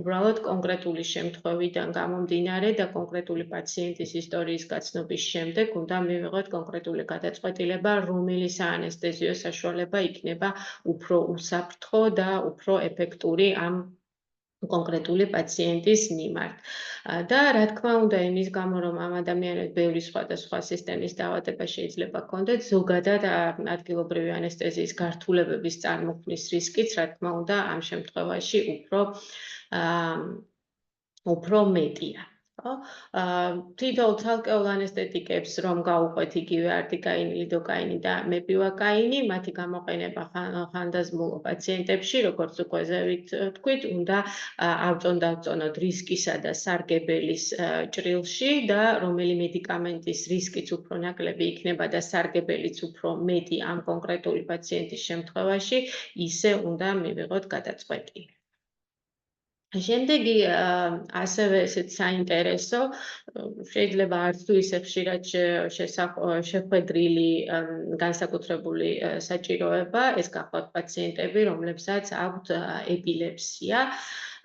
უბრალოდ კონკრეტული შემთხვევიდან გამომდინარე და კონკრეტული პაციენტის ისტორიის გაცნობის შემდეგ უნდა მივიღოთ კონკრეტული გადაწყვეტილება, რომელი საანესტეზიო საშუალება იქნება უფრო უსაფრთხო და უფრო ეფექტური ამ კონკრეტული პაციენტის მიმართ. და რა თქმა უნდა, იმის გამო, რომ ამ ადამიანებს ბევრი სხვადასხვა სისტემის დაავადება შეიძლება ჰქონდეთ, ზოგადად ადგილობრივი ანესტეზიის გართულებების წარმოქმნის რისკიც, რა თქმა უნდა, ამ შემთხვევაში უფრო მეტია. თითოეულ ცალკეულ ანესთეტიკებს რომ გავუყვეთ იგივე არტიკაინი, ლიდოკაინი და მეპივაკაინი, მათი გამოყენება ხანდაზმულ პაციენტებში, როგორც უკვე ზევით თქვით, უნდა ავწონ-დავწონოთ რისკისა და სარგებელის ჭრილში და რომელი მედიკამენტის რისკიც უფრო ნაკლები იქნება და სარგებელიც უფრო მეტი ამ კონკრეტული პაციენტის შემთხვევაში, ისე უნდა მივიღოთ გადაწყვეტილება. შემდეგი ასევე ესეც საინტერესო შეიძლება არც თუ ისე ხშირად შეხვედრილი განსაკუთრებული საჭიროება ეს გახლავთ პაციენტები, რომლებსაც აქვთ ეპილეფსია.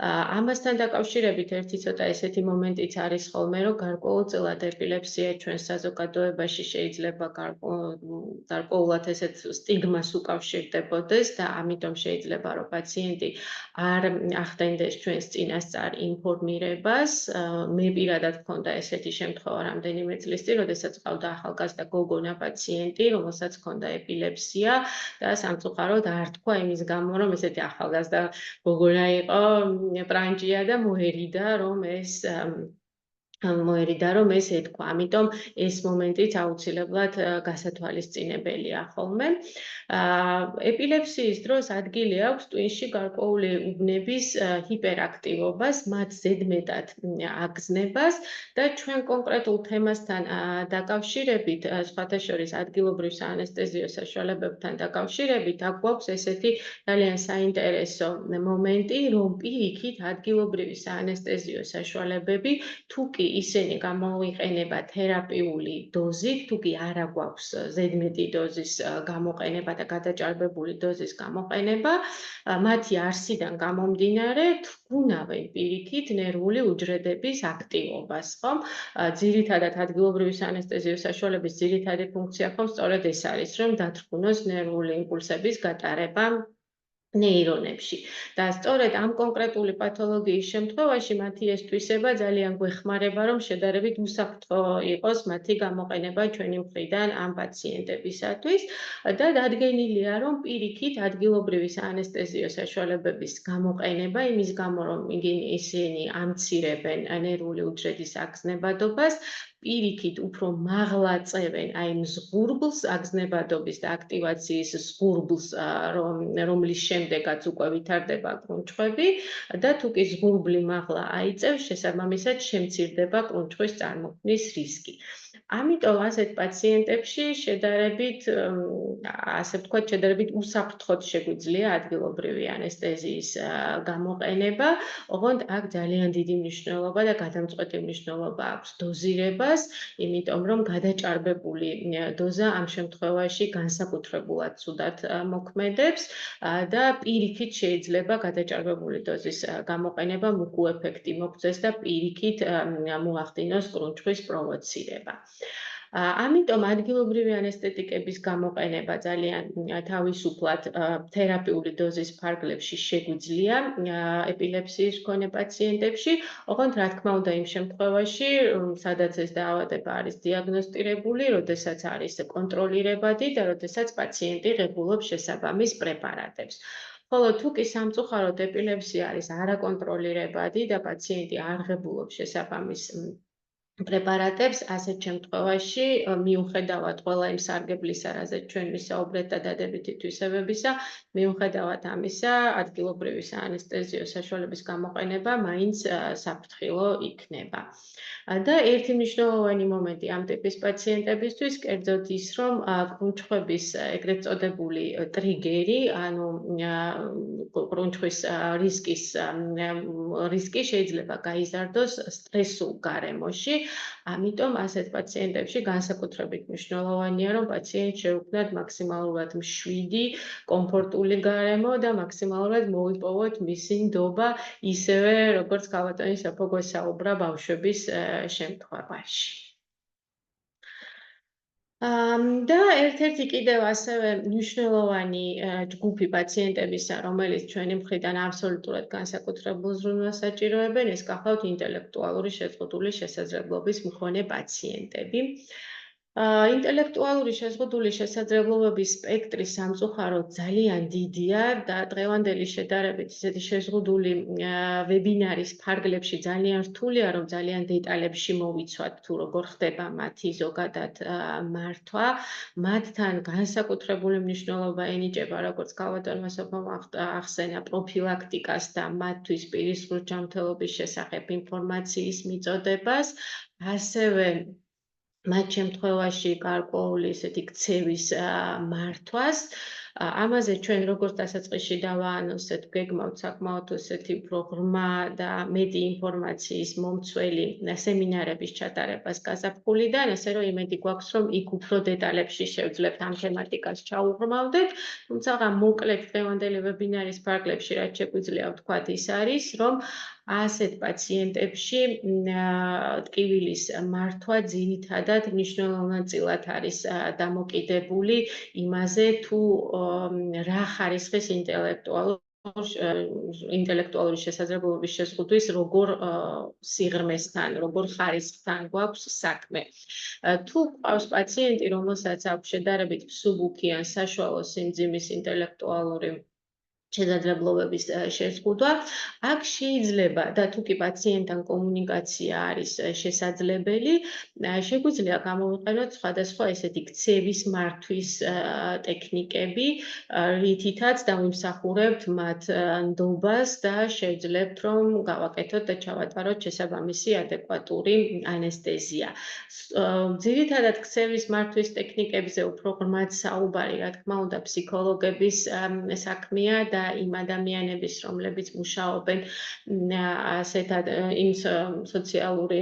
ამასთან დაკავშირებით ერთი ცოტა ესეთი მომენტიც არის ხოლმე, რომ გარკვეულწილად ეპილეფსია ჩვენს საზოგადოებაში შეიძლება გარკვეულად ესეთ სტიგმას უკავშირდებოდეს და ამიტომ შეიძლება რომ პაციენტი არ ახდენდეს ჩვენს წინასწარ ინფორმირებას. მე პირადად მქონდა ესეთი შემთხვევა რამდენიმე წლის წინ, როდესაც ყავდა ახალგაზრდა გოგონა პაციენტი, რომელსაც ჰქონდა ეპილეფსია და სამწუხაროდ არ თქვა იმის გამო, რომ ესეთი ახალგაზრდა გოგონა იყო პრანჭია და მოერიდა, რომ ეს ეთქვა. ამიტომ ეს მომენტიც აუცილებლად გასათვალისწინებელია ხოლმე. ეპილეფსიის დროს ადგილი აქვს ტვინში გარკვეული უბნების ჰიპერაქტივობას, მათ ზედმეტად აგზნებას და ჩვენ კონკრეტულ თემასთან დაკავშირებით, სხვათა შორის ადგილობრივ საანესტეზიო საშუალებებთან დაკავშირებით, აქ გვაქვს ესეთი ძალიან საინტერესო მომენტი, რომ პირიქით ადგილობრივი საანესტეზიო საშუალებები თუ კი ისინი გამოიყენება თერაპიული დოზით, თუ კი არა გვაქვს ზედმეტი დოზის გამოყენება და გადაჭარბებული დოზის გამოყენება, მათი არსიდან გამომდინარე თქმულავენ პირიქით ნერვული უჯრედების აქტივობას, ხომ? ძირითადად ადგილობრივი საანესტეზიო საშუალების ძირითადი ფუნქცია ხომ სწორედ ეს არის, რომ დათრგუნოს ნერვული იმპულსების გატარება ნეირონებში. და სწორედ ამ კონკრეტული პათოლოგიის შემთხვევაში მათი ეს თვისება ძალიან გვეხმარება, რომ შედარებით უსაფრთხო იყოს მათი გამოყენება ჩვენი მხრიდან ამ პაციენტებისათვის და დადგენილია, რომ პირიქით ადგილობრივი საანესტეზიო საშუალებების გამოყენება იმის გამო, რომ ისინი ამცირებენ ნერვული უჯრედის აგზნებადობას, პირიქით უფრო მაღლა წევენ აი იმ ზღურბლს, აგზნებადობის და აქტივაციის ზღურბლს, რომლის შემდეგაც უკვე ვითარდება კრუნჩხვები და თუ კი ზღურბლი მაღლა აიწევს, შესაბამისად შემცირდება კრუნჩხვის წარმოქმნის რისკი. ამიტომ ასეთ პაციენტებში შედარებით უსაფრთხოდ შეგვიძლია ადგილობრივი ანესტეზიის გამოყენება, ოღონდ აქ ძალიან დიდი მნიშვნელობა და გადამწყვეტი მნიშვნელობა აქვს დოზირებას, იმიტომ რომ გადაჭარბებული დოზა ამ შემთხვევაში განსაკუთრებულად ცუდად მოქმედებს და პირიქით შეიძლება გადაჭარბებული დოზის გამოყენება მუქ ეფექტი მოგვცეს და პირიქით მოახდინოს კრუნჩხვის პროვოცირება. ამიტომ ადგილობრივი ანესტეტიკების გამოყენება ძალიან თავისუფლად თერაპიული დოზის ფარგლებში შეგვიძლია ეპილეფსიის მქონე პაციენტებში, ოღონდ რა თქმა უნდა იმ შემთხვევაში, სადაც ეს დაავადება არის დიაგნოსტირებული, როდესაც არის კონტროლირებადი და როდესაც პაციენტი ღებულობს შესაბამის პრეპარატებს. ხოლო თუ კი სამწუხაროდ ეპილეფსია არის არაკონტროლირებადი და პაციენტი არ ღებულობს შესაბამის პრეპარატებს, ასეთ შემთხვევაში მიუხედავად ყველა იმ სარგებლისა, რაზეც ჩვენ ვისაუბრეთ და დადებითი თვისებებისა, მიუხედავად ამისა, ადგილობრივი საანესტეზიო საშუალების გამოყენება მაინც საფრთხილო იქნება. და ერთი მნიშვნელოვანი მომენტი ამ ტიპის პაციენტებისთვის, კერძოდ ის, რომ კრუნჩხვების ეგრეთ წოდებული ტრიგერი, ანუ კრუნჩხვის რისკი შეიძლება გაიზარდოს სტრესულ გარემოში. ამიტომ ასეთ პაციენტებში განსაკუთრებით მნიშვნელოვანია, რომ პაციენტს შეუქმნათ მაქსიმალურად მშვიდი, კომფორტული გარემო და მაქსიმალურად მოიპოვოთ მისი ნდობა, ისევე როგორც ქალბატონი საფო გვესაუბრა ბავშვების შემთხვევაში. და ერთ-ერთი კიდევ ასევე მნიშვნელოვანი ჯგუფი პაციენტებისა, რომელიც ჩვენი მხრიდან აბსოლუტურად განსაკუთრებულ ზრუნვას საჭიროებენ, ეს გახლავთ ინტელექტუალური შეზღუდული შესაძლებლობის მქონე პაციენტები. ინტელექტუალური შეზღუდული შესაძლებლობების სპექტრი სამწუხაროდ ძალიან დიდია და დღევანდელი შედარებით ისეთი შეზღუდული ვებინარის ფარგლებში ძალიან რთულია, რომ ძალიან დეტალებში მოვიცვათ თუ როგორ ხდება მათი ზოგადად მართვა. მათთან განსაკუთრებული მნიშვნელობა ენიჭება, როგორც ქალბატონმა სოფომ ახსენა, პროფილაქტიკას და მათთვის პირისწყლის ჯანმრთელობის შესახებ ინფორმაციის მიწოდებას, ასევე მათ შემთხვევაში გარკვეული ესეთი ქცევის მართვას ამაზე ჩვენ როგორც დასაწყისში დავაანონსეთ, გეგმავთ საკმაოდ ესეთი უფრო ღრმა და მეტი ინფორმაციის მომცველი სემინარების ჩატარებას გაზაფხულიდან, ასე რომ იმედი გვაქვს, რომ იქ უფრო დეტალებში შევძლებთ ამ თემატიკას ჩაუღრმავდეთ. თუმცა მოკლედ დღევანდელი ვებინარის ფარგლებში რაც შეგვიძლია ვთქვათ ის არის, რომ ასეთ პაციენტებში ტკივილის მართვა ძირითადად მნიშვნელოვნად არის დამოკიდებული იმაზე, თუ რა ხარისხის ინტელექტუალური შესაძლებლობების შეზღუდვის როგორ სიღრმესთან, როგორ ხარისხთან გვაქვს საქმე. თუ ყავს პაციენტი, რომელსაც აქვს შედარებით მსუბუქი ან საშუალო სიმძიმის ინტელექტუალური შესაძლებლობების შეზღუდვა, აქ შეიძლება და თუ კი პაციენტთან კომუნიკაცია არის შესაძლებელი, შეგვიძლია გამოვიყენოთ სხვადასხვა ესეთი ქცევის მართვის ტექნიკები, რითითაც დავიმსახურებთ მათ ნდობას და შევძლებთ, რომ გავაკეთოთ და ჩავატაროთ შესაბამისი ადეკვატური ანესთეზია. ძირითადად ქცევის მართვის ტექნიკებზე უფრო ღრმად საუბარი, რა თქმა უნდა, ფსიქოლოგების საქმეა და იმ ადამიანების, რომლებიც მუშაობენ იმ სოციალური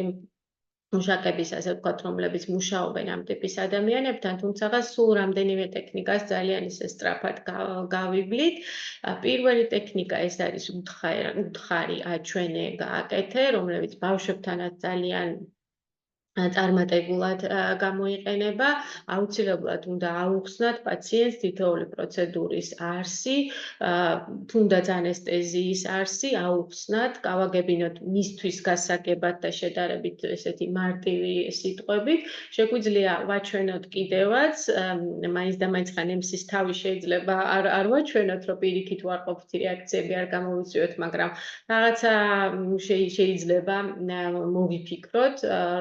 მუშაკების, ასე ვთქვათ, რომლებიც მუშაობენ ამ ტიპის ადამიანებთან, თუმცა სულ რამდენიმე ტექნიკას ძალიან ისე სწრაფად გავივლით. პირველი ტექნიკა ეს არის უთხარი აჩვენე გააკეთე, რომლებიც ბავშვებთანაც ძალიან წარმატებულად გამოიყენება. აუცილებლად უნდა აუხსნათ პაციენტს თითოეული პროცედურის არსი, თუნდაც ანესთეზიის არსი, აუხსნათ, გავაგებინოთ მისთვის გასაგებად და შედარებით ესეთი მარტივი სიტყვებით. შეგვიძლია ვაჩვენოთ კიდევაც, მაინც და მაინც ხან ემსის თავი შეიძლება არ ვაჩვენოთ, რომ პირიქით უარყოფითი რეაქციები არ გამოვიწვიოთ, მაგრამ რაღაცა შეიძლება მოვიფიქროთ,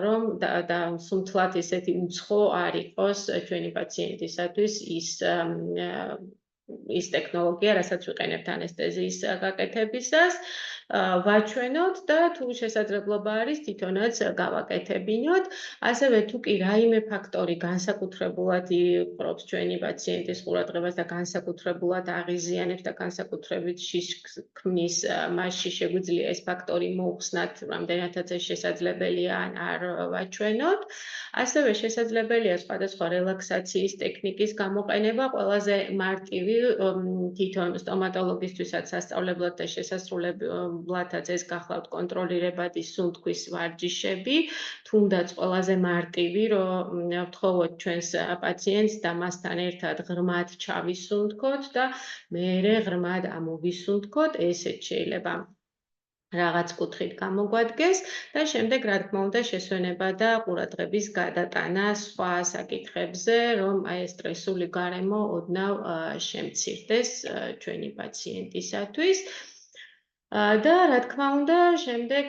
რომ და სუმთლად ესეთი უცხო არ იყოს ჩვენი პაციენტისათვის ის ტექნოლოგია, რასაც ვიყენებთ ანესთეზიის გაკეთებისას, ვაჩვენოთ და თუ შესაძლებლობა არის, თვითონაც გავაკეთებინოთ. ასევე თუ კი რაიმე ფაქტორი განსაკუთრებულად იპყრობს ჩვენი პაციენტის ყურადღებას და განსაკუთრებულად აღიზიანებს და განსაკუთრებით შიშს ქმნის, მასში შეგვიძლია ეს ფაქტორი მოუხსნათ, რამდენადაც ეს შესაძლებელია ან არ ვაჩვენოთ. ასევე შესაძლებელია სხვადასხვა რელაქსაციის ტექნიკის გამოყენება, ყველაზე მარტივი თვითონ სტომატოლოგისთვისაც სასწავლებლად და შესასრულებლადაც ეს გახლავთ კონტროლირებადი სუნთქვის ვარჯიშები, თუნდაც ყველაზე მარტივი, რომ ვთხოვოთ ჩვენს პაციენტს და მასთან ერთად ღრმად ჩავისუნთქოთ და მერე ღრმად ამოვისუნთქოთ, ესეც შეიძლება რაღაც კუთხით გამოგვადგეს და შემდეგ, რა თქმა უნდა, შესვენება და ყურადღების გადატანა სხვა საკითხებზე, რომ აი ეს სტრესული გარემო ოდნავ შემცირდეს ჩვენი პაციენტისათვის. და რა თქმა უნდა, შემდეგ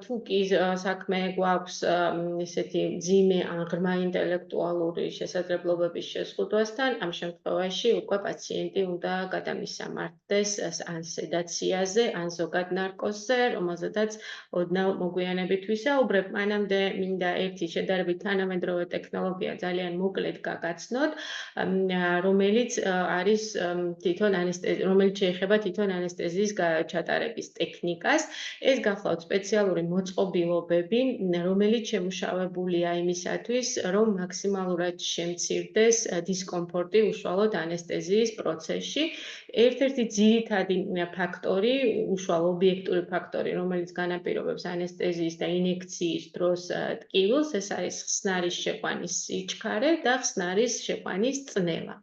თუ კი საქმე გვაქვს ესეთი მძიმე ან ღრმა ინტელექტუალური შესაძლებლობების შეზღუდვასთან, ამ შემთხვევაში უკვე პაციენტი უნდა გადამისამართდეს ან სედაციაზე, ან ზოგად ნარკოზზე, რომელზედაც ოდნავ მოგვიანებით ვისაუბრებ. მანამდე მინდა ერთი შედარებით თანამედროვე ტექნოლოგია ძალიან მოკლედ გაგაცნოთ, რომელიც არის რომელიც შეეხება თვითონ ანესთეზიის ჩატარების ტექნიკას. ეს გახლავთ სპეციალური მოწყობილობები, რომელიც შემუშავებულია იმისათვის, რომ მაქსიმალურად შემცირდეს დისკომფორტი უშუალოდ ანესთეზიის პროცესში. ერთ-ერთი ძირითადი ფაქტორი, უშუალო ობიექტური ფაქტორი, რომელიც განაპირობებს ანესთეზიის და ინექციის დროს ტკივილს, ეს არის ხსნარის შეყვანის სიჩქარე და ხსნარის შეყვანის წნევა.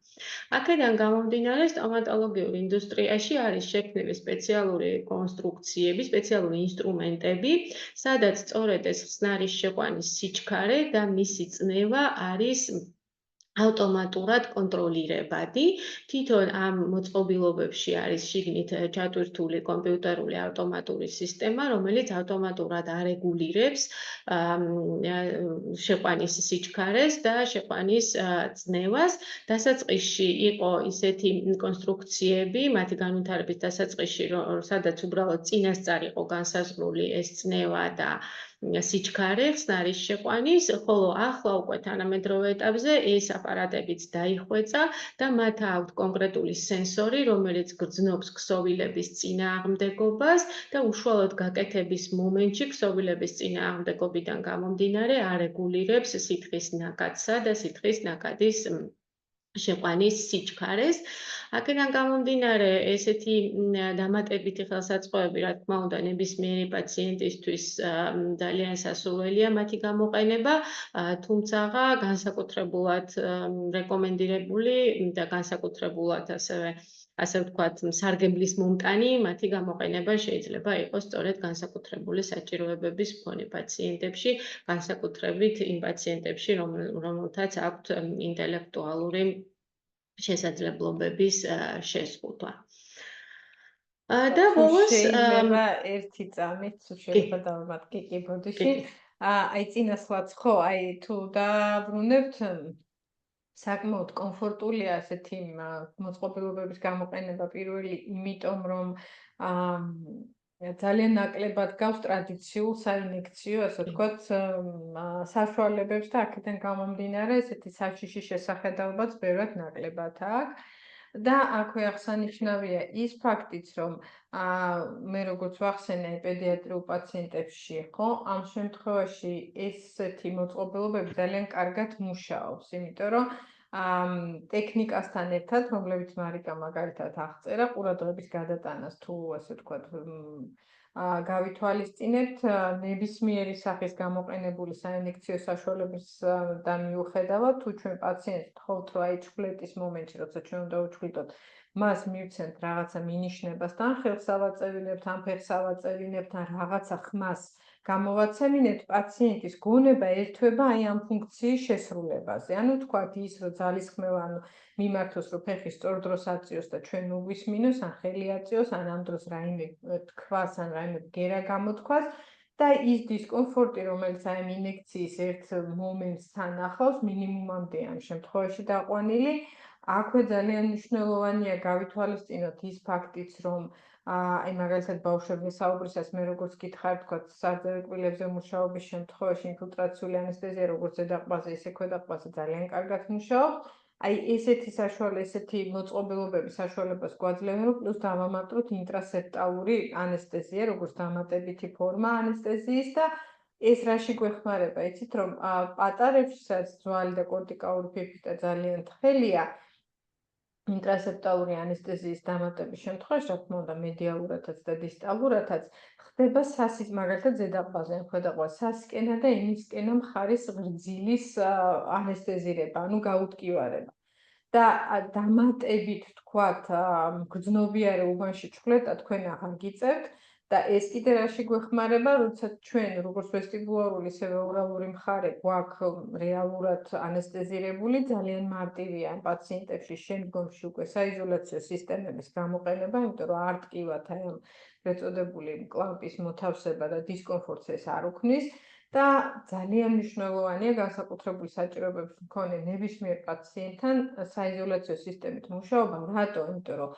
აქედან გამომდინარე, სტომატოლოგიურ ინდუსტრიაში არის შექმნილი სპეციალური კონსტრუქციები, სპეციალური ინსტრუმენტები, სადაც სწორედ ეს ხსნარის შეყვანის სიჩქარე და მისი წნევა არის ავტომატურად კონტროლირებადი. თვითონ ამ მოწყობილობებში არის შიგნით ჩატვირთული კომპიუტერული ავტომატური სისტემა, რომელიც ავტომატურად არეგულირებს შეყვანის სიჩქარეს და შეყვანის წნევას. დასაწყისში იყო ისეთი კონსტრუქციები, მათი განვითარების დასაწყისში, სადაც უბრალოდ წინასწარ იყო განსაზღვრული ეს წნევა და სიჩქარე ხსნარის შეყვანის, ხოლო ახლა უკვე თანამედროვე ეტაპზე ეს აპარატებიც დაიხვეწა და მათ აქვთ კონკრეტული სენსორი, რომელიც გრძნობს ქსოვილების წინააღმდეგობას და უშუალოდ გაკეთების მომენტში ქსოვილების წინააღმდეგობიდან გამომდინარე არეგულირებს სითხის ნაკადსა და სითხის ნაკადის შეყვანის სიჩქარეს. აქედან გამომდინარე, ესეთი დამატებითი ხელსაწყოები, რა თქმა უნდა, ნებისმიერი პაციენტისთვის ძალიან სასურველია მათი გამოყენება, თუმცა განსაკუთრებულად რეკომენდირებული და განსაკუთრებულად ასე ვთქვათ, სარგებლის მომტანი მათი გამოყენება შეიძლება იყოს სწორედ განსაკუთრებული საჭიროებების მქონე პაციენტებში, განსაკუთრებით იმ პაციენტებში, რომელთაც აქვთ ინტელექტუალური შესაძლებლობების შეზღუდვა. და ბოლოს შეიძლება ერთი წამით შეიძლება დავამატკი კი ბოდიში. აი წინასვლაც ხო, აი თუ დაბრუნებთ საკმაოდ კომფორტულია ასეთი მოწყობილობების გამოყენება პირველი, იმიტომ რომ ძალიან ნაკლებად გავს ტრადიციულ საინექციო, ასე ვთქვათ, საშუალებებს და აქედან გამომდინარე ესეთი საშიში შესახედაობაც ბევრად ნაკლებად აქვს. და აქვე აღსანიშნავია ის ფაქტიც, რომ მე როგორც ვახსენე პედიატრიულ პაციენტებში, ხო, ამ შემთხვევაში ესეთი მოწყობილობები ძალიან კარგად მუშაობს, იმიტომ რომ ტექნიკასთან ერთად, რომლებიც მარიკა მაგალითად აღწერა, ყურადღების გადატანას თუ ასე ვთქვათ, გავითვალისწინებთ ნებისმიერი სახის გამოყენებული საინექციო საშუალებისგან მიუხედავად, თუ ჩვენ პაციენტს ვთხოვთ, რომ აი ჩხვლეტის მომენტში, როცა ჩვენ უნდა უჩხვლიტოთ, მას მივცემთ რაღაცა მინიშნებას და ან ხელს ავაწევინებთ, ან ფეხს ავაწევინებთ, ან რაღაცა ხმას გამოვაცემინებთ, პაციენტის გონება ერთვება აი ამ ფუნქციის შესრულებაზე. ანუ თქვათ ის, რომ ძალისხმევა მიმართოს, რომ ფეხი სწორ დროს აწიოს და ჩვენ მოგვისმინოს, ან ხელი აწიოს, ან ამ დროს რაიმე თქვას, ან რაიმე ბგერა გამოთქვას და ის დისკომფორტი, რომელიც აი ამ ინექციის ერთ მომენტს თან ახლავს, მინიმუმამდე ამ შემთხვევაში დაყვანილი. აქვე ძალიან მნიშვნელოვანია გავითვალისწინოთ ის ფაქტიც, რომ აი მაგალითად ბავშვებზე საუბრისას მე როგორც გითხარ, თქვათ, სარძევე კბილებზე მუშაობის შემთხვევაში ინფილტრაციული ანესთეზია როგორც ზედაყბაზე, ისე ქვედაყბაზე ძალიან კარგად მუშაობს. აი ესეთი მოწყობილობები საშუალებას გვაძლევენ, რომ პლუს დავამატოთ ინტრასეპტალური ანესთეზია, როგორც დამატებითი ფორმა ანესთეზიის და ეს რაში გვეხმარება, იცით, რომ პატარებში, სადაც ძვალი და კორტიკალური ფირფიტა ძალიან თხელია, ინტრასეპტალური ანესთეზიის დამატების შემთხვევაში, რა თქმა უნდა, მედიალურადაც და დისტალურადაც ხდება სასის, მაგალითად ზედაყბაზე ან ქვედაყბაზე სასკენა და იმისკენა მხარის ღრძილის ანესთეზირება, ანუ გაუტკივარება. და დამატებით თქვათ, გრძნობიარე უბანში ჩხვლეტა თქვენ აღარ გიწევთ და ეს კიდე რაში გვეხმარება, როდესაც ჩვენ როგორც ვესტიბულარული, ისევე ორალური მხარე გვაქვს რეალურად ანესთეზირებული, ძალიან მარტივია ამ პაციენტებში შემდგომში უკვე საიზოლაციო სისტემების გამოყენება, იმიტომ რომ არ ტკივათ აი ამ ეწოდებული კლამპის მოთავსება და დისკომფორტს ეს არ უქმნის. და ძალიან მნიშვნელოვანია განსაკუთრებული საჭიროებების მქონე ნებისმიერ პაციენტთან საიზოლაციო სისტემით მუშაობა. რატო? იმიტომ რომ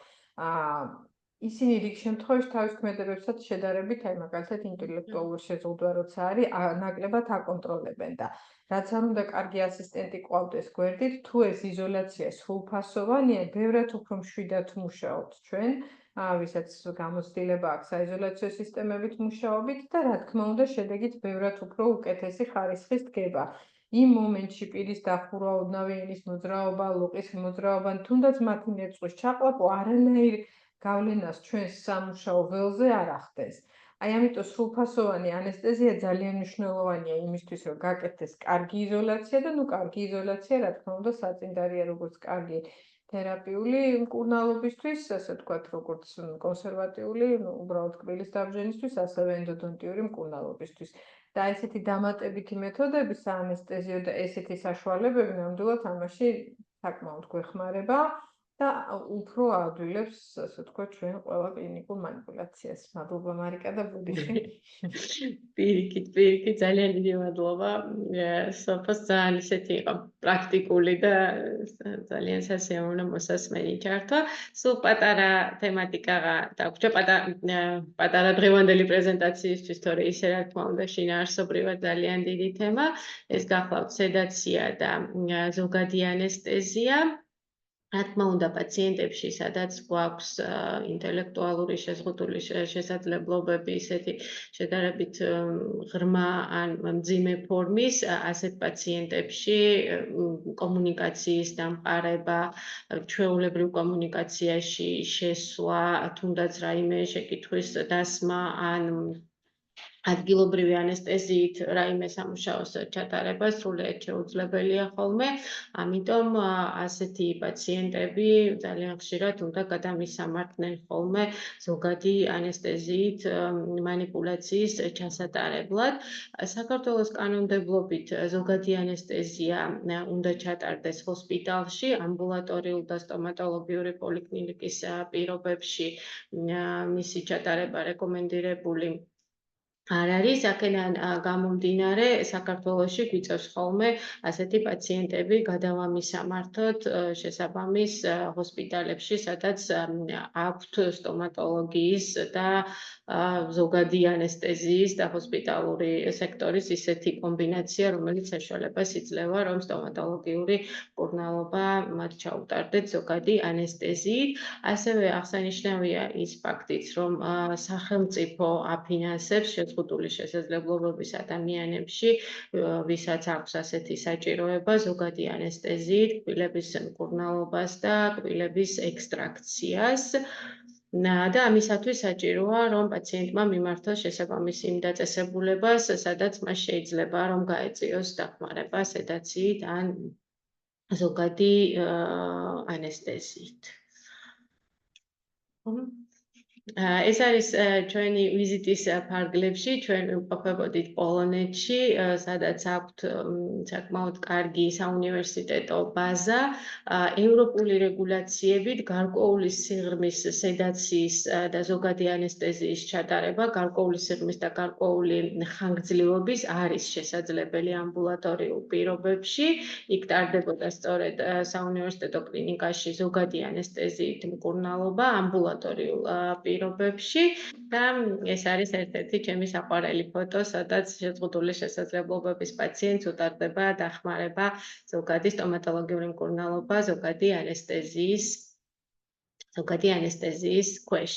ისინი რიგ შემთხვევაში თავის ქმედებებსაც შედარებით, აი მაგალითად ინტელექტუალური შეზღუდვა როცა არის, ნაკლებად აკონტროლებენ და რაც არ უნდა კარგი ასისტენტი ყვავდეს გვერდით, თუ ეს იზოლაცია სრულფასოვანია, ბევრად უფრო მშვიდად მუშაობთ ჩვენ, ვისაც გამოცდილება აქვს საიზოლაციო სისტემებით მუშაობით და რა თქმა უნდა შედეგით ბევრად უფრო უკეთესი ხარისხის დგება. იმ მომენტში პირის დახურვა, ოდნავი ენის მოძრაობა, ლოყის მოძრაობა, თუნდაც მათი ნერწყვის ჩაყლაპო არანაირ გავლენას ჩვენს სამუშაო ველზე არ ახდენს. აი ამიტომ სრულფასოვანი ანესთეზია ძალიან მნიშვნელოვანია იმისთვის, რომ გაკეთდეს კარგი იზოლაცია და კარგი იზოლაცია, რა თქმა უნდა, საწინდარია როგორც კარგი თერაპიული მკურნალობისთვის, ასე ვთქვათ, როგორც კონსერვატიული, უბრალოდ კბილის დაბჯენისთვის, ასევე ენდოდონტიური მკურნალობისთვის. და ესეთი დამატებითი მეთოდები საანესთეზიო და ესეთი საშუალებები ნამდვილად ამაში საკმაოდ გვეხმარება. და უფრო აადვილებს, ასე თქვა, ჩვენ ყველა კლინიკურ манипуляციას. მადლობა მარიკა და ბუდიში. პირიქით, ძალიან დიდი მადლობა. სოფოს ძალიან ისეთი იყო პრაქტიკული და ძალიან სასიამოვნო მოსასმენი ჩართვა. სულ პატარა თემატიკა დაგვრჩა, პატარა დღევანდელი პრეზენტაციისთვის, თორე ისე რა თქმა უნდა შინაარსობრივად ძალიან დიდი თემა. ეს გახლავთ სედაცია და ზოგადი ანესტეზია. რა თქმა უნდა, პაციენტებში, სადაც გვაქვს ინტელექტუალური შეზღუდული შესაძლებლობები, ისეთი შედარებით ღრმა ან მძიმე ფორმის, ასეთ პაციენტებში კომუნიკაციის დამყარება, ჩვეულებრივ კომუნიკაციაში შესვლა, თუნდაც რაიმე შეკითხვის დასმა ან ადგილობრივი ანესტეზიით რაიმე სამუშაოს ჩატარება სრულიად შეუძლებელია ხოლმე. ამიტომ ასეთი პაციენტები ძალიან ხშირად უნდა გადამისამართნენ ხოლმე ზოგადი ანესტეზიით манипуляციის ჩასატარებლად. საქართველოს კანონმდებლობით ზოგადი ანესტეზია უნდა ჩატარდეს ჰოსპიტალში, ამბულატორიულ და სტომატოლოგიური პოლიკლინიკის პირობებში მისი ჩატარება რეკომენდირებული არ არის, აქედან გამომდინარე, საქართველოში გვიწევს ხოლმე ასეთი პაციენტები გადავამისამართოთ შესაბამის ჰოსპიტალებში, სადაც აქვთ სტომატოლოგიის და ზოგადი ანესტეზიის და ჰოსპიტალური სექტორის ისეთი კომბინაცია, რომელიც საშუალებას იძლევა, რომ სტომატოლოგიური მკურნალობა მათ ჩაუტარდეთ ზოგადი ანესტეზიით. ასევე აღსანიშნავია ის ფაქტიც, რომ სახელმწიფო აფინანსებს შეზღუდული შესაძლებლობების ადამიანებში, ვისაც აქვს ასეთი საჭიროება, ზოგადი ანესტეზიით, კბილების მკურნალობას და კბილების ექსტრაქციას. და ამისათვის საჭიროა, რომ პაციენტმა მიმართოს შესაბამის იმ დაწესებულებას, სადაც მას შეიძლება, რომ გაეწიოს დახმარება სედაციით ან ზოგადი ანესტეზიით. ეს არის ჩვენი ვიზიტის ფარგლებში, ჩვენ ვიმყოფებოდით პოლონეთში, სადაც აქვთ საკმაოდ კარგი საუნივერსიტეტო ბაზა, ევროპული რეგულაციებით გარკვეული სიღრმის სედაციის და ზოგადი ანესტეზიის ჩატარება, გარკვეული სიღრმის და გარკვეული ხანგრძლივობის არის შესაძლებელი ამბულატორიულ პირობებში. იქ ტარდებოდა სწორედ საუნივერსიტეტო კლინიკაში ზოგადი ანესტეზიით მკურნალობა ამბულატორიულ პირობებში და ეს არის ერთ-ერთი ჩემი საყვარელი ფოტო, სადაც შეზღუდული შესაძლებლობების პაციენტს უტარდება დახმარება ზოგადი სტომატოლოგიური მკურნალობა, ზოგადი ანესტეზიის ქვეშ.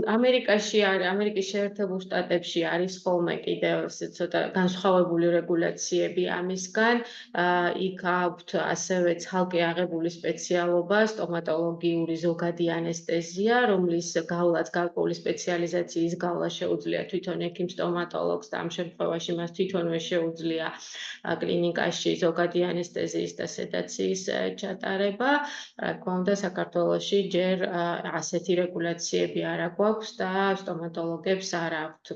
ამერიკაში ამერიკის შეერთებულ შტატებში არის ხოლმე კიდევ ცოტა განსხვავებული რეგულაციები ამისგან. იქ აქვთ ასევე ცალკე აღებული სპეციალობა სტომატოლოგიური ზოგადი ანესტეზია, რომლის გავლაც გარკვეული სპეციალიზაციის გავლა შეუძლია თვითონ ექიმ სტომატოლოგს და ამ შემთხვევაში მას თვითონვე შეუძლია კლინიკაში ზოგადი ანესტეზიის და სედაციის ჩატარება. რა თქმა უნდა, საქართველოში ჯერ ასეთი რეგულაციები არ აქვს და სტომატოლოგებს არ აქვთ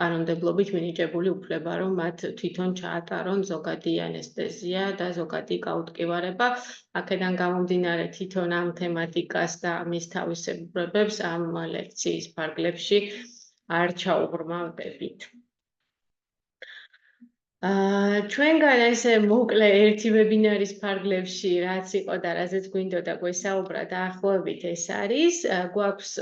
კანონმდებლობით მინიჭებული უფლება, რომ მათ თვითონ ჩაატარონ ზოგადი ანესტეზია და ზოგადი გაუტკივარება. აქედან გამომდინარე თვითონ ამ თემატიკას და მის თავისებურებებს ამ ლექციის ფარგლებში არ ჩაუღრმავდებით. ჩვენგან ესე მოკლე ერთი ვებინარის ფარგლებში რაც იყო და რაზეც გვინდოდა გვესაუბრა დაახლოებით ეს არის. გვაქვს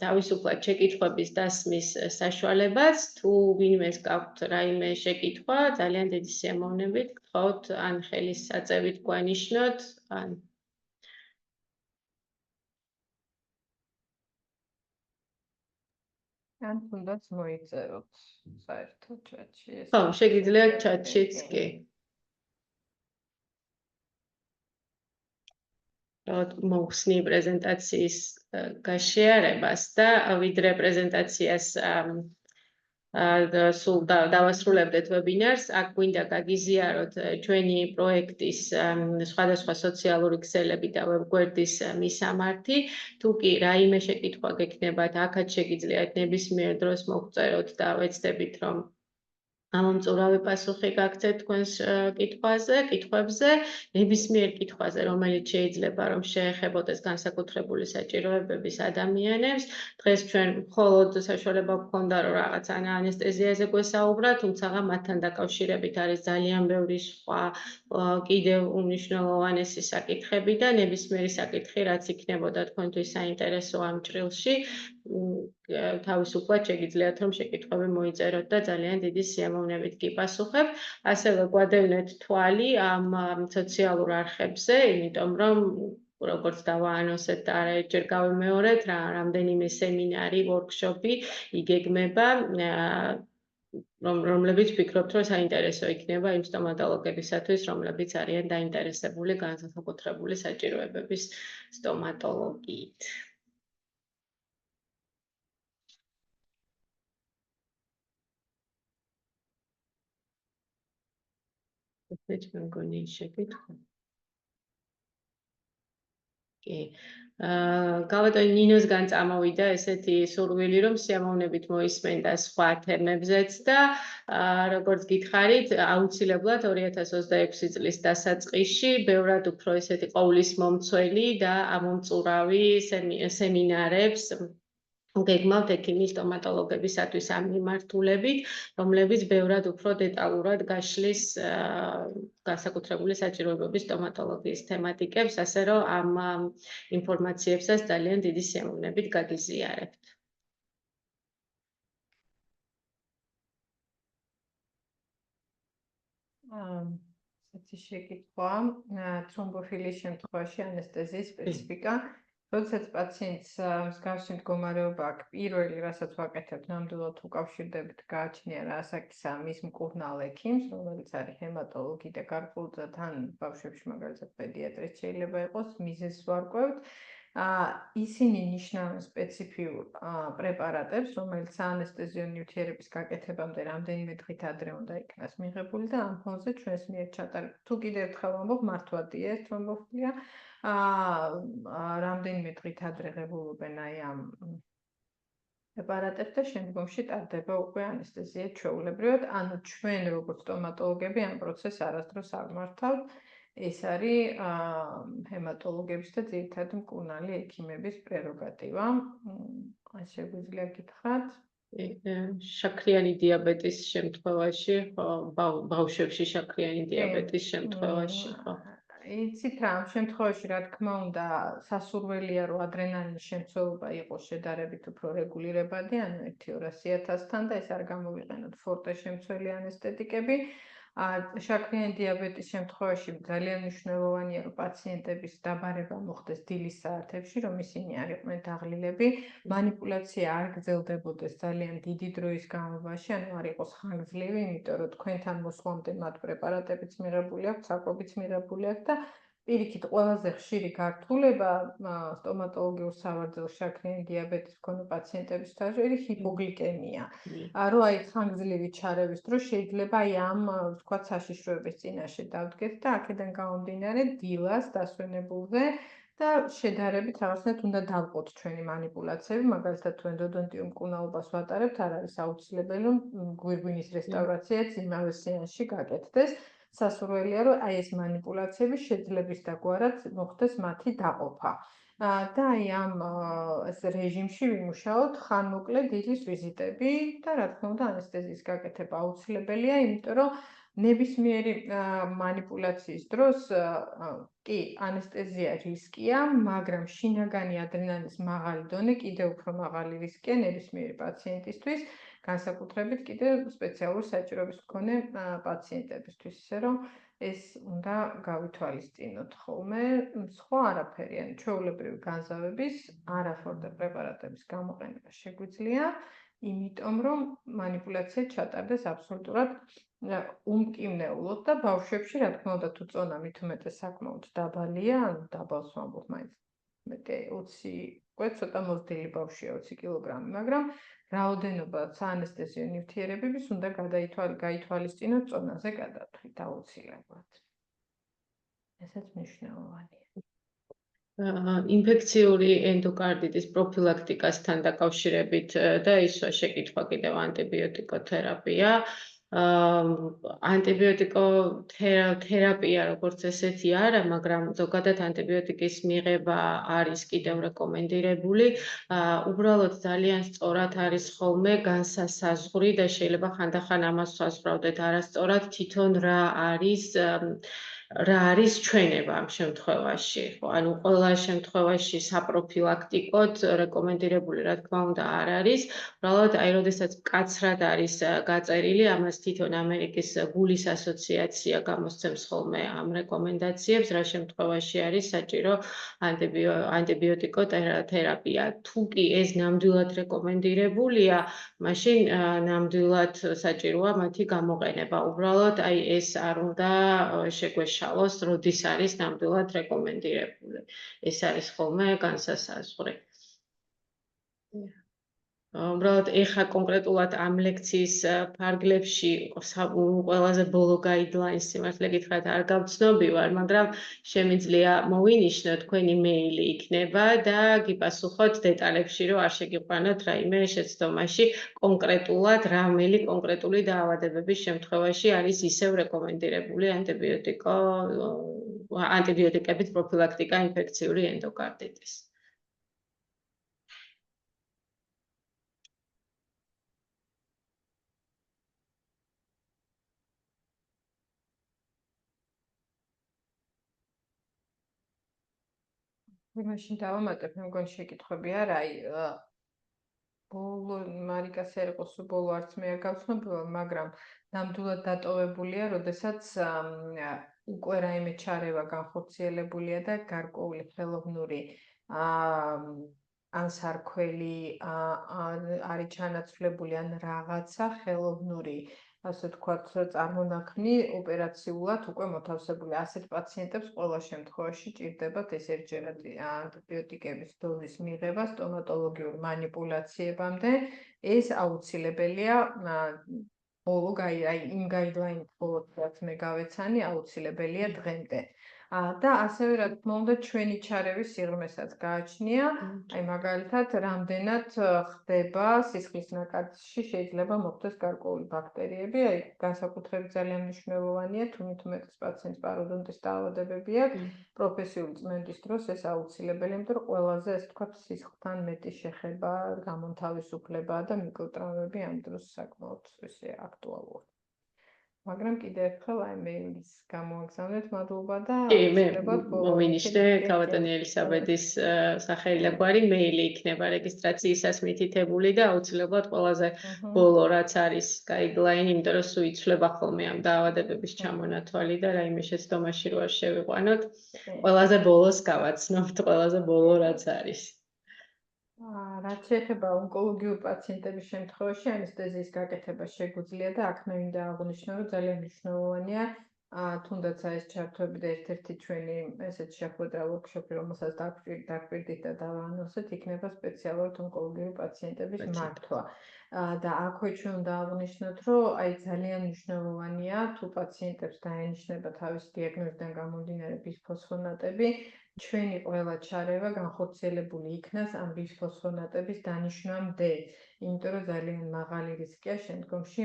თავისუფლად შეკითხვების დასმის საშუალებაც. თუ ვინმეს გაქვთ რაიმე შეკითხვა, ძალიან დიდი სიამოვნებით გთხოვთ ან ხელის საწევით გვანიშნოთ, ან ან თუნდაც მოიწეროთ საერთო ჩატში. ხო, შეგიძლიათ ჩატშიც კი. მოხსნი პრეზენტაციის გაშეარებას და ვიდრე პრეზენტაციას სულ დავასრულებდეთ ვებინარს, აქ გვინდა გაგიზიაროთ ჩვენი პროექტის სხვადასხვა სოციალური ქსელები და ვებგვერდის მისამართი. თუ კი რაიმე შეკითხვა გექნებათ, აქაც შეგიძლიათ ნებისმიერ დროს მოგწეროთ და ვეცდებით, რომ ამომწურავი პასუხი გაგცეთ თქვენს კითხვებზე, ნებისმიერ კითხვაზე, რომელიც შეიძლება რომ შეეხებოდეს განსაკუთრებული საჭიროებების ადამიანებს. დღეს ჩვენ მხოლოდ საშუალება გქონდა რომ რაღაც ანესტეზიაზე გვესაუბრა, თუმცა მათთან დაკავშირებით არის ძალიან ბევრი სხვა კიდევ უმნიშვნელოვანესი საკითხები და ნებისმიერი საკითხი, რაც იქნებოდა თქვენთვის საინტერესო ამ ჭრილში, თავისუფლად შეგიძლიათ რომ შეკითხვები მოიწეროთ და ძალიან დიდი სიამოვნებით გიპასუხებ. ასევე გვადევნეთ თვალი ამ სოციალურ არხებზე, იმიტომ რომ როგორც დავაანონსეთ და არაერთჯერ გავიმეორეთ, რამდენიმე სემინარი, ვორქშოპი იგეგმება, რომლებიც ვფიქრობთ, რომ საინტერესო იქნება იმ სტომატოლოგებისათვის, რომლებიც არიან დაინტერესებული განსაკუთრებული საჭიროებების სტომატოლოგიით. ეს მეგონი შეკითხვა. კი. გავატონი ნინოსგან წამოვიდა ესეთი სურვილი, რომ სიამოვნებით მოისმენდა სხვა თემებზეც და როგორც გითხარით, აუცილებლად 2026 წლის დასაწყისში ბევრად უფრო ესეთი ყოვლისმომცველი და ამომწურავი სემინარებს გეგმავთ ექიმის სტომატოლოგებისათვის ამ მიმართულებით, რომლებიც ბევრად უფრო დეტალურად გაშლის განსაკუთრებული საჭიროებების სტომატოლოგიის თემატიკებს, ასე რომ ამ ინფორმაციებსაც ძალიან დიდი სიამოვნებით გაგიზიარებთ. ესეთი შეკითხვა, თრომბოფილიის შემთხვევაში ანესტეზიის სპეციფიკა. როდესაც პაციენტს მსგავსი მდგომარეობა აქვს, პირველი, რასაც ვაკეთებთ, ნამდვილად უკავშირდებით გააჩნია რა ასაკისაა მის მკურნალ ექიმს, რომელიც არის ჰემატოლოგი და გარკვეულწილად თან ბავშვებში მაგალითად პედიატრიც შეიძლება იყოს, მიზეზს ვარკვევთ. ისინი ნიშნავენ სპეციფიურ პრეპარატებს, რომელიც ანესტეზიო ნივთიერების გაკეთებამდე რამდენიმე დღით ადრე უნდა იქნას მიღებული და ამ ფონზე ჩვენს მიერ ჩატარებთ. თუ კიდევ ერთხელ ვამბობ, მართვადია ეს თრომბოფილია. რამდენიმე დღით ადრე ღებულობენ აი ამ პრეპარატებს და შემდგომში ტარდება უკვე ანესტეზია ჩვეულებრივად. ანუ ჩვენ როგორც სტომატოლოგები ამ პროცესს არასდროს არ მართავთ. ეს არის ჰემატოლოგების და ძირითადად მკურნალი ექიმების პრეროგატივა. აი შეგვიძლია გითხრათ. შაქრიანი დიაბეტის შემთხვევაში, ბავშვებში შაქრიანი დიაბეტის შემთხვევაში, ხო. იცით რა, ამ შემთხვევაში რა თქმა უნდა, სასურველია რომ ადრენალინის შემცველობა იყოს შედარებით უფრო რეგულირებადი, ანუ 1-200.000-თან და ეს არ გამოვიყენოთ ფორტე შემცველი ანესტეტიკები. შაქრიანი დიაბეტის შემთხვევაში ძალიან მნიშვნელოვანია რომ პაციენტების დაბარება მოხდეს დილის საათებში, რომ ისინი არ იყვნენ დაღლილები, манипуляция არ გრძელდებოდეს ძალიან დიდი დროის განმავლობაში, ანუ არ იყოს ხანგრძლივი, იმიტომ რომ თქვენთან მოსვლამდე მათ პრეპარატებიც მიღებული აქვს, საკვებიც მიღებული აქვს და პირიქით ყველაზე ხშირი გართულება სტომატოლოგიურ სავარძელში შაქრიანი დიაბეტის მქონე პაციენტებისთვის არის ჰიპოგლიკემია. რომ აი ხანგრძლივი ჩარევის დროს შეიძლება აი ამ ვთქვათ საშიშროების წინაშე დავდგეთ და აქედან გამომდინარე დილას დასვენებულზე და შედარებით რაღაცნაირად უნდა დავყოთ ჩვენი манипуляციები, მაგალითად თუ ენდოდონტიურ მკურნალობას ვატარებთ, არ არის აუცილებელი რომ გვირგვინის რესტავრაციაც იმავე სეანსში გაკეთდეს. სასურველია რომ აი ეს манипуляციები შეძლებისდაგვარად მოხდეს მათი დაყოფა. და აი ამ რეჟიმში ვიმუშაოთ ხანმოკლე დილის ვიზიტები და რა თქმა უნდა ანესტეზიის გაკეთება აუცილებელია, იმიტომ რომ ნებისმიერი манипуляციის დროს კი ანესტეზია რისკია, მაგრამ შინაგანი ადრენალინის მაღალი დონე კიდევ უფრო მაღალი რისკია ნებისმიერი პაციენტისთვის, განსაკუთრებით კიდევ სპეციალური საჭიროების მქონე პაციენტებისთვის, ისე რომ ეს უნდა გავითვალისწინოთ ხოლმე. სხვა არაფერი, ანუ ჩვეულებრივი განზავების არაფორტე პრეპარატების გამოყენება შეგვიძლია, იმიტომ რომ манипуляция ჩატარდეს აბსოლუტურად უმკივნეულოდ და ბავშვებში, რა თქმა უნდა, თუ წონა მით უმეტეს საკმაოდ დაბალია, ანუ დაბალს ვამბობ მაინც 20 უკვე ცოტა მოზრდილი ბავშვია 20 კილოგრამი, მაგრამ რაოდენობა საანესტეზიო ნივთიერებების უნდა გაითვალისწინოთ წონაზე გადათვლით აუცილებლად. ესეც მნიშვნელოვანია. ინფექციური ენდოკარდიტის პროფილაქტიკასთან დაკავშირებით და ისო შეკითხვა კიდევ ანტიბიოტიკოთერაპია. ანტიბიოტიკოთერაპია როგორც ესეთი არა, მაგრამ ზოგადად ანტიბიოტიკის მიღება არის კიდევ რეკომენდირებული. უბრალოდ ძალიან სწორად არის ხოლმე განსასაზღვრი და შეიძლება ხანდახან ამას ვსაზღვრავდეთ არასწორად თვითონ რა არის ჩვენება ამ შემთხვევაში, ხო? ანუ ყველა შემთხვევაში საპროფილაქტიკოდ რეკომენდირებული, რა თქმა უნდა, არ არის. უბრალოდ აი, როდესაც მკაცრად არის გაწერილი, ამას თვითონ ამერიკის გულის ასოციაცია გამოსცემს ხოლმე ამ რეკომენდაციებს, რა შემთხვევაში არის საჭირო ანტიბიოტიკოთერაპია. თუ კი ეს ნამდვილად რეკომენდირებულია, მაშინ ნამდვილად საჭიროა მათი გამოყენება. უბრალოდ აი ეს არ უნდა შეგვეშალოს, როდის არის ნამდვილად რეკომენდირებული. ეს არის ხოლმე განსასაზღვრი. უბრალოდ ეხა კონკრეტულად ამ ლექციის ფარგლებში ყველაზე ბოლო გაიდლაინს სიმართლე გითხრათ არ გავცნობი ვარ, მაგრამ შემიძლია მოვინიშნოთ, თქვენი მეილი იქნება და გიპასუხოთ დეტალებში, რომ არ შეგიყვანოთ რაიმე შეცდომაში კონკრეტულად რომელი კონკრეტული დაავადებების შემთხვევაში არის ისევ რეკომენდირებული ანტიბიოტიკებით პროფილაქტიკა ინფექციური ენდოკარდიტის. მაშინ დავამატებ, მე მგონი შეკითხვები არა, აი ბოლო მარიკას არ იყოს ბოლო არც მე არ გავცნობი, მაგრამ ნამდვილად დატოვებულია, როდესაც უკვე რაიმე ჩარევა განხორციელებულია და გარკვეული ხელოვნური ან სარქველი არის ჩანაცვლებული ან რაღაცა ხელოვნური ასე თქვათ, წარმონაქმნი ოპერაციულად უკვე მოთავსებული. ასეთ პაციენტებს ყველა შემთხვევაში ჭირდებათ ეს ერთჯერადი ანტიბიოტიკების დოზის მიღება სტომატოლოგიურ манипуляციებამდე. ეს აუცილებელია ბოლო იმ გაიდლაინით ბოლოს რაც მე გავეცანი, აუცილებელია დღემდე. და ასევე რა თქმა უნდა ჩვენი ჩარევის სიღრმესაც გააჩნია, აი მაგალითად რამდენად ხდება სისხლის ნაკადში შეიძლება მოხდეს გარკვეული ბაქტერიები, აი განსაკუთრებით ძალიან მნიშვნელოვანია, თუმეტეს პაციენტს პაროდონტის დაავადებები აქვს, პროფესიული წმენდის დროს ეს აუცილებელი, იმიტომ რომ ყველაზე ასე თქვა სისხლთან მეტი შეხება, გამონთავისუფლება და მიკროტრაუმები ამ დროს საკმაოდ ესე აქტუალურია. მაგრამ კიდევ ერთხელ აი მეილის გამოაგზავნეთ მადლობა და აუცილებლად მოვინიშნე ქავატონი ელისაბედის სახელიაგვარი მეილი იქნება რეგისტრაციისას მითითებული და აუცილებლად ყველაზე ბოლო რაც არის გაიდლაინი, იმიტომ რომ სულ იცვლება ხოლმე ამ დაავადებების ჩამონათვალი და რაიმე შეცდომაში რო არ შევიყვანოთ, ყველაზე ბოლოს გავაცნობთ, ყველაზე ბოლო რაც არის. რაც შეეხება ონკოლოგიურ პაციენტების შემთხვევაში ანესთეზიის გაკეთება შეგვიძლია და აქ მე მინდა აღვნიშნო, რომ ძალიან მნიშვნელოვანია თუნდაც ეს ჩართვები და ერთ-ერთი ჩვენი ესეთ შეხვედრა ვორქშოპი, რომელსაც დაგვირდით და დავაანონსეთ, იქნება სპეციალურად ონკოლოგიური პაციენტების მართვა. და აქვე ჩვენ უნდა აღვნიშნოთ, რომ აი ძალიან მნიშვნელოვანია თუ პაციენტებს დაენიშნება თავის დიაგნოზიდან გამომდინარე ბისფოსფონატები, ჩვენი ყველა ჩარევა განხორციელებული იქნას ამ ბისფოსფონატების დანიშნვამდე, იმიტომ რომ ძალიან მაღალი რისკია შემდგომში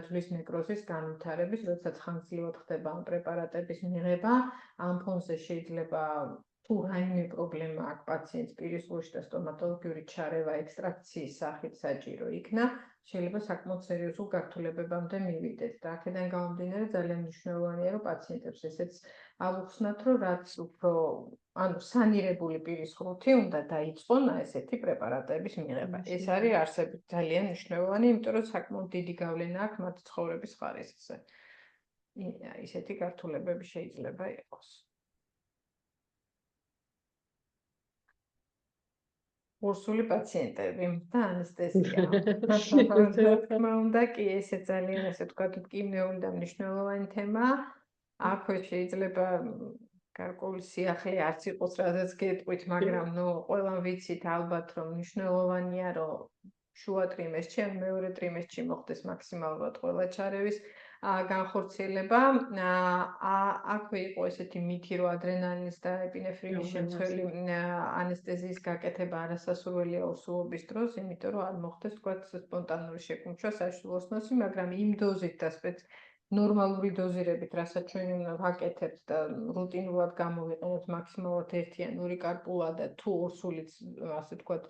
ძვლის ნეკროზის განვითარების, როდესაც ხანგრძლივად ხდება ამ პრეპარატების მიღება, ამ ფონზე შეიძლება თუ რაიმე პრობლემა აქვს პაციენტს პირისყურში და სტომატოლოგიური ჩარევა ექსტრაქციის სახით საჭირო იქნა, შეიძლება საკმაოდ სერიოზულ გართულებებამდე მივიდეთ. და აქედან გამომდინარე ძალიან მნიშვნელოვანია, რომ პაციენტებს ესეც ავუხსნათ, რომ რაც უფრო სანირებული პირისხმუთი უნდა დაიწყონ ესეთი პრეპარატების მიღება. ეს არის არსებით ძალიან მნიშვნელოვანი, იმიტომ რომ საკმაოდ დიდი გავლენა აქვს მათ ცხოვრების ხარისხზე. ისეთი გართულებები შეიძლება იყოს. ორსული პაციენტები და ანესთეზია. რა თქმა უნდა, კი ესე ძალიან ასე ვთქვათ, მკინეული და მნიშვნელოვანი თემაა. აქვე შეიძლება გარკვეული სიახლე არც იყოს, რადგან გეტყვით, მაგრამ ყველამ ვიცით ალბათ, რომ მნიშვნელოვანია, რომ შუა ტრიმესტრში ან მეორე ტრიმესტრში მოხდეს მაქსიმალურად ყველა ჩარევის განხორციელება. აქვე იყო ესეთი მითი, რომ ადრენალინის და ეპინეფრინის შემცველი ანესტეზიის გაკეთება არასასურველია ორსულობის დროს, იმიტომ რომ არ მოხდეს თქვათ სპონტანური შეკუმშვა საშუალოსნოსი, მაგრამ იმ დოზით და ნორმალური დოზირებით, რასაც ჩვენ უნდა ვაკეთებთ და რუტინულად გამოვიყენებთ მაქსიმალურად 1 ან 2 კარპულა და თუ ორსულიც, ასე ვთქვათ,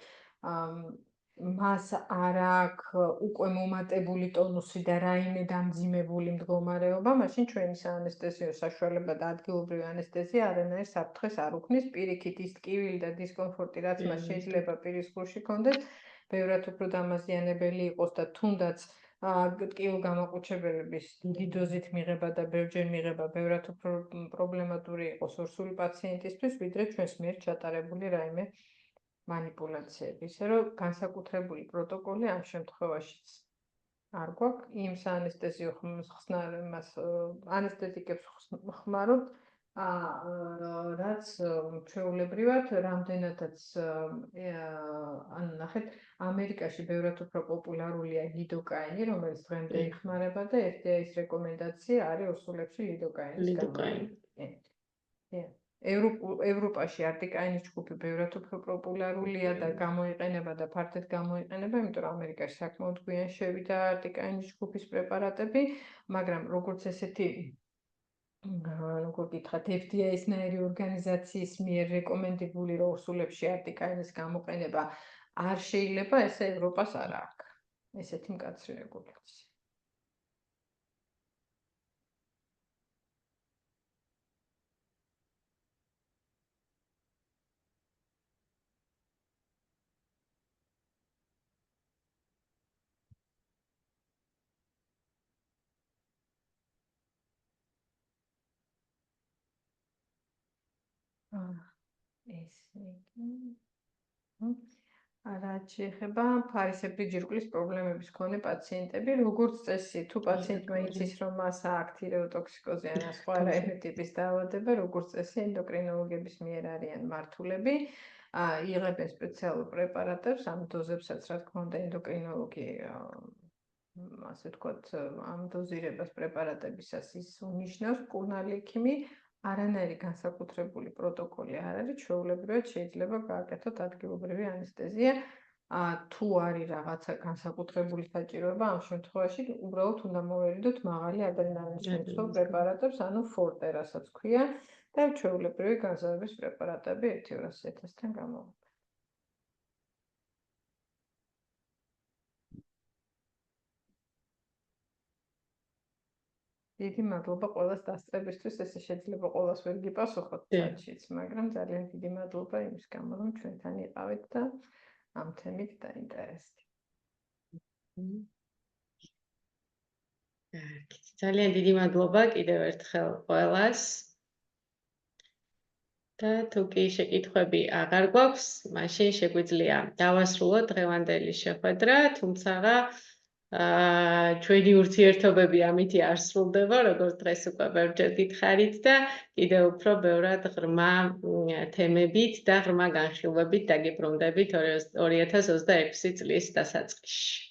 მას არ აქვს უკვე მომატებული ტონუსი და რაიმე დამძიმებული მდგომარეობა, მაშინ ჩვენი საანესტეზიო საშუალება და ადგილობრივი ანესტეზია არანაირ საფრთხეს არ უქმნის. პირიქით ის ტკივილი და დისკომფორტი, რაც მას შეიძლება პირის ხურში ჰქონდეს, ბევრად უფრო დამაზიანებელი იყოს და თუნდაც ტკივილგამაყუჩებელების დიდი დოზით მიღება და ბევრჯერ მიღება ბევრად უფრო პრობლემატური იყოს ორსული პაციენტისთვის, ვიდრე ჩვენს მიერ ჩატარებული რაიმე манипуляციები. ისე რომ განსაკუთრებული პროტოკოლი ამ შემთხვევაშიც არ გვაქვს. იმ საანესტეზიო ხსნარებას ანესთეტიკებს ხმარობთ, რაც ჩვეულებრივად რამდენადაც ანუ ნახეთ, ამერიკაში ბევრად უფრო პოპულარულია ლიდოკაინი, რომელიც დღემდე იხმარება და FDA-ის რეკომენდაცია არის ორსულებში ლიდოკაინის გამოყენება. ევროპაში არტიკაინის ჯგუფი ბევრად უფრო პოპულარულია და გამოიყენება და ფართედ გამოიყენება, იმიტომ რომ ამერიკაში საკმაოდ გვიან შევიდა არტიკაინის ჯგუფის პრეპარატები, მაგრამ როგორც ესეთი როგორ გითხრათ, FDA-ის-ნაირი ორგანიზაციის მიერ რეკომენდებული რომ ორსულებში არტიკაინის გამოყენება არ შეიძლება, ესე ევროპას არ აქვს. ესეთი მკაცრი რეგულაცია. რაც შეეხება ფარისებრი ჯირკვლის პრობლემების მქონე პაციენტები, როგორც წესი, თუ პაციენტმა იცის, რომ მას აქვს თირეოტოქსიკოზი ან სხვა რაიმე ტიპის დაავადება, როგორც წესი, ენდოკრინოლოგების მიერ არიან მართულები, იღებენ სპეციალურ პრეპარატებს, ამ დოზებსაც, რა თქმა უნდა, ენდოკრინოლოგი ასე ვთქვათ, ამ დოზირებას პრეპარატებისას ის უნიშნავს, მკურნალი ექიმი, არანაირი განსაკუთრებული პროტოკოლი არ არის, ჩვეულებრივად შეიძლება გააკეთოთ ადგილობრივი ანესტეზია. თუ არის რაღაცა განსაკუთრებული საჭიროება, ამ შემთხვევაში უბრალოდ უნდა მოვერიდოთ მაღალი ადრენალინის მიცველ პრეპარატებს, ანუ ფორტე, რასაც ქვია, და ჩვეულებრივი განზავების პრეპარატები 1-200-დან გამოყოფა. დიდი მადლობა ყველას დასწრებისთვის, ესე შეიძლება ყველას ვერ გიპასუხოთ ჩატშიც, მაგრამ ძალიან დიდი მადლობა იმის გამო, რომ ჩვენთან იყავით და ამ თემით დაინტერესდით. ძალიან დიდი მადლობა კიდევ ერთხელ ყველას. და თუ კი შეკითხვები აღარ გვაქვს, მაშინ შეგვიძლია დავასრულოთ დღევანდელი შეხვედრა, თუმცა ჩვენი ურთიერთობები ამითი არ სრულდება, როგორც დღეს უკვე ბევრჯერ გითხარით და კიდევ უფრო ბევრად ღრმა თემებით და ღრმა განხილვებით დაგიბრუნდებით 2026 წლის დასაწყისში.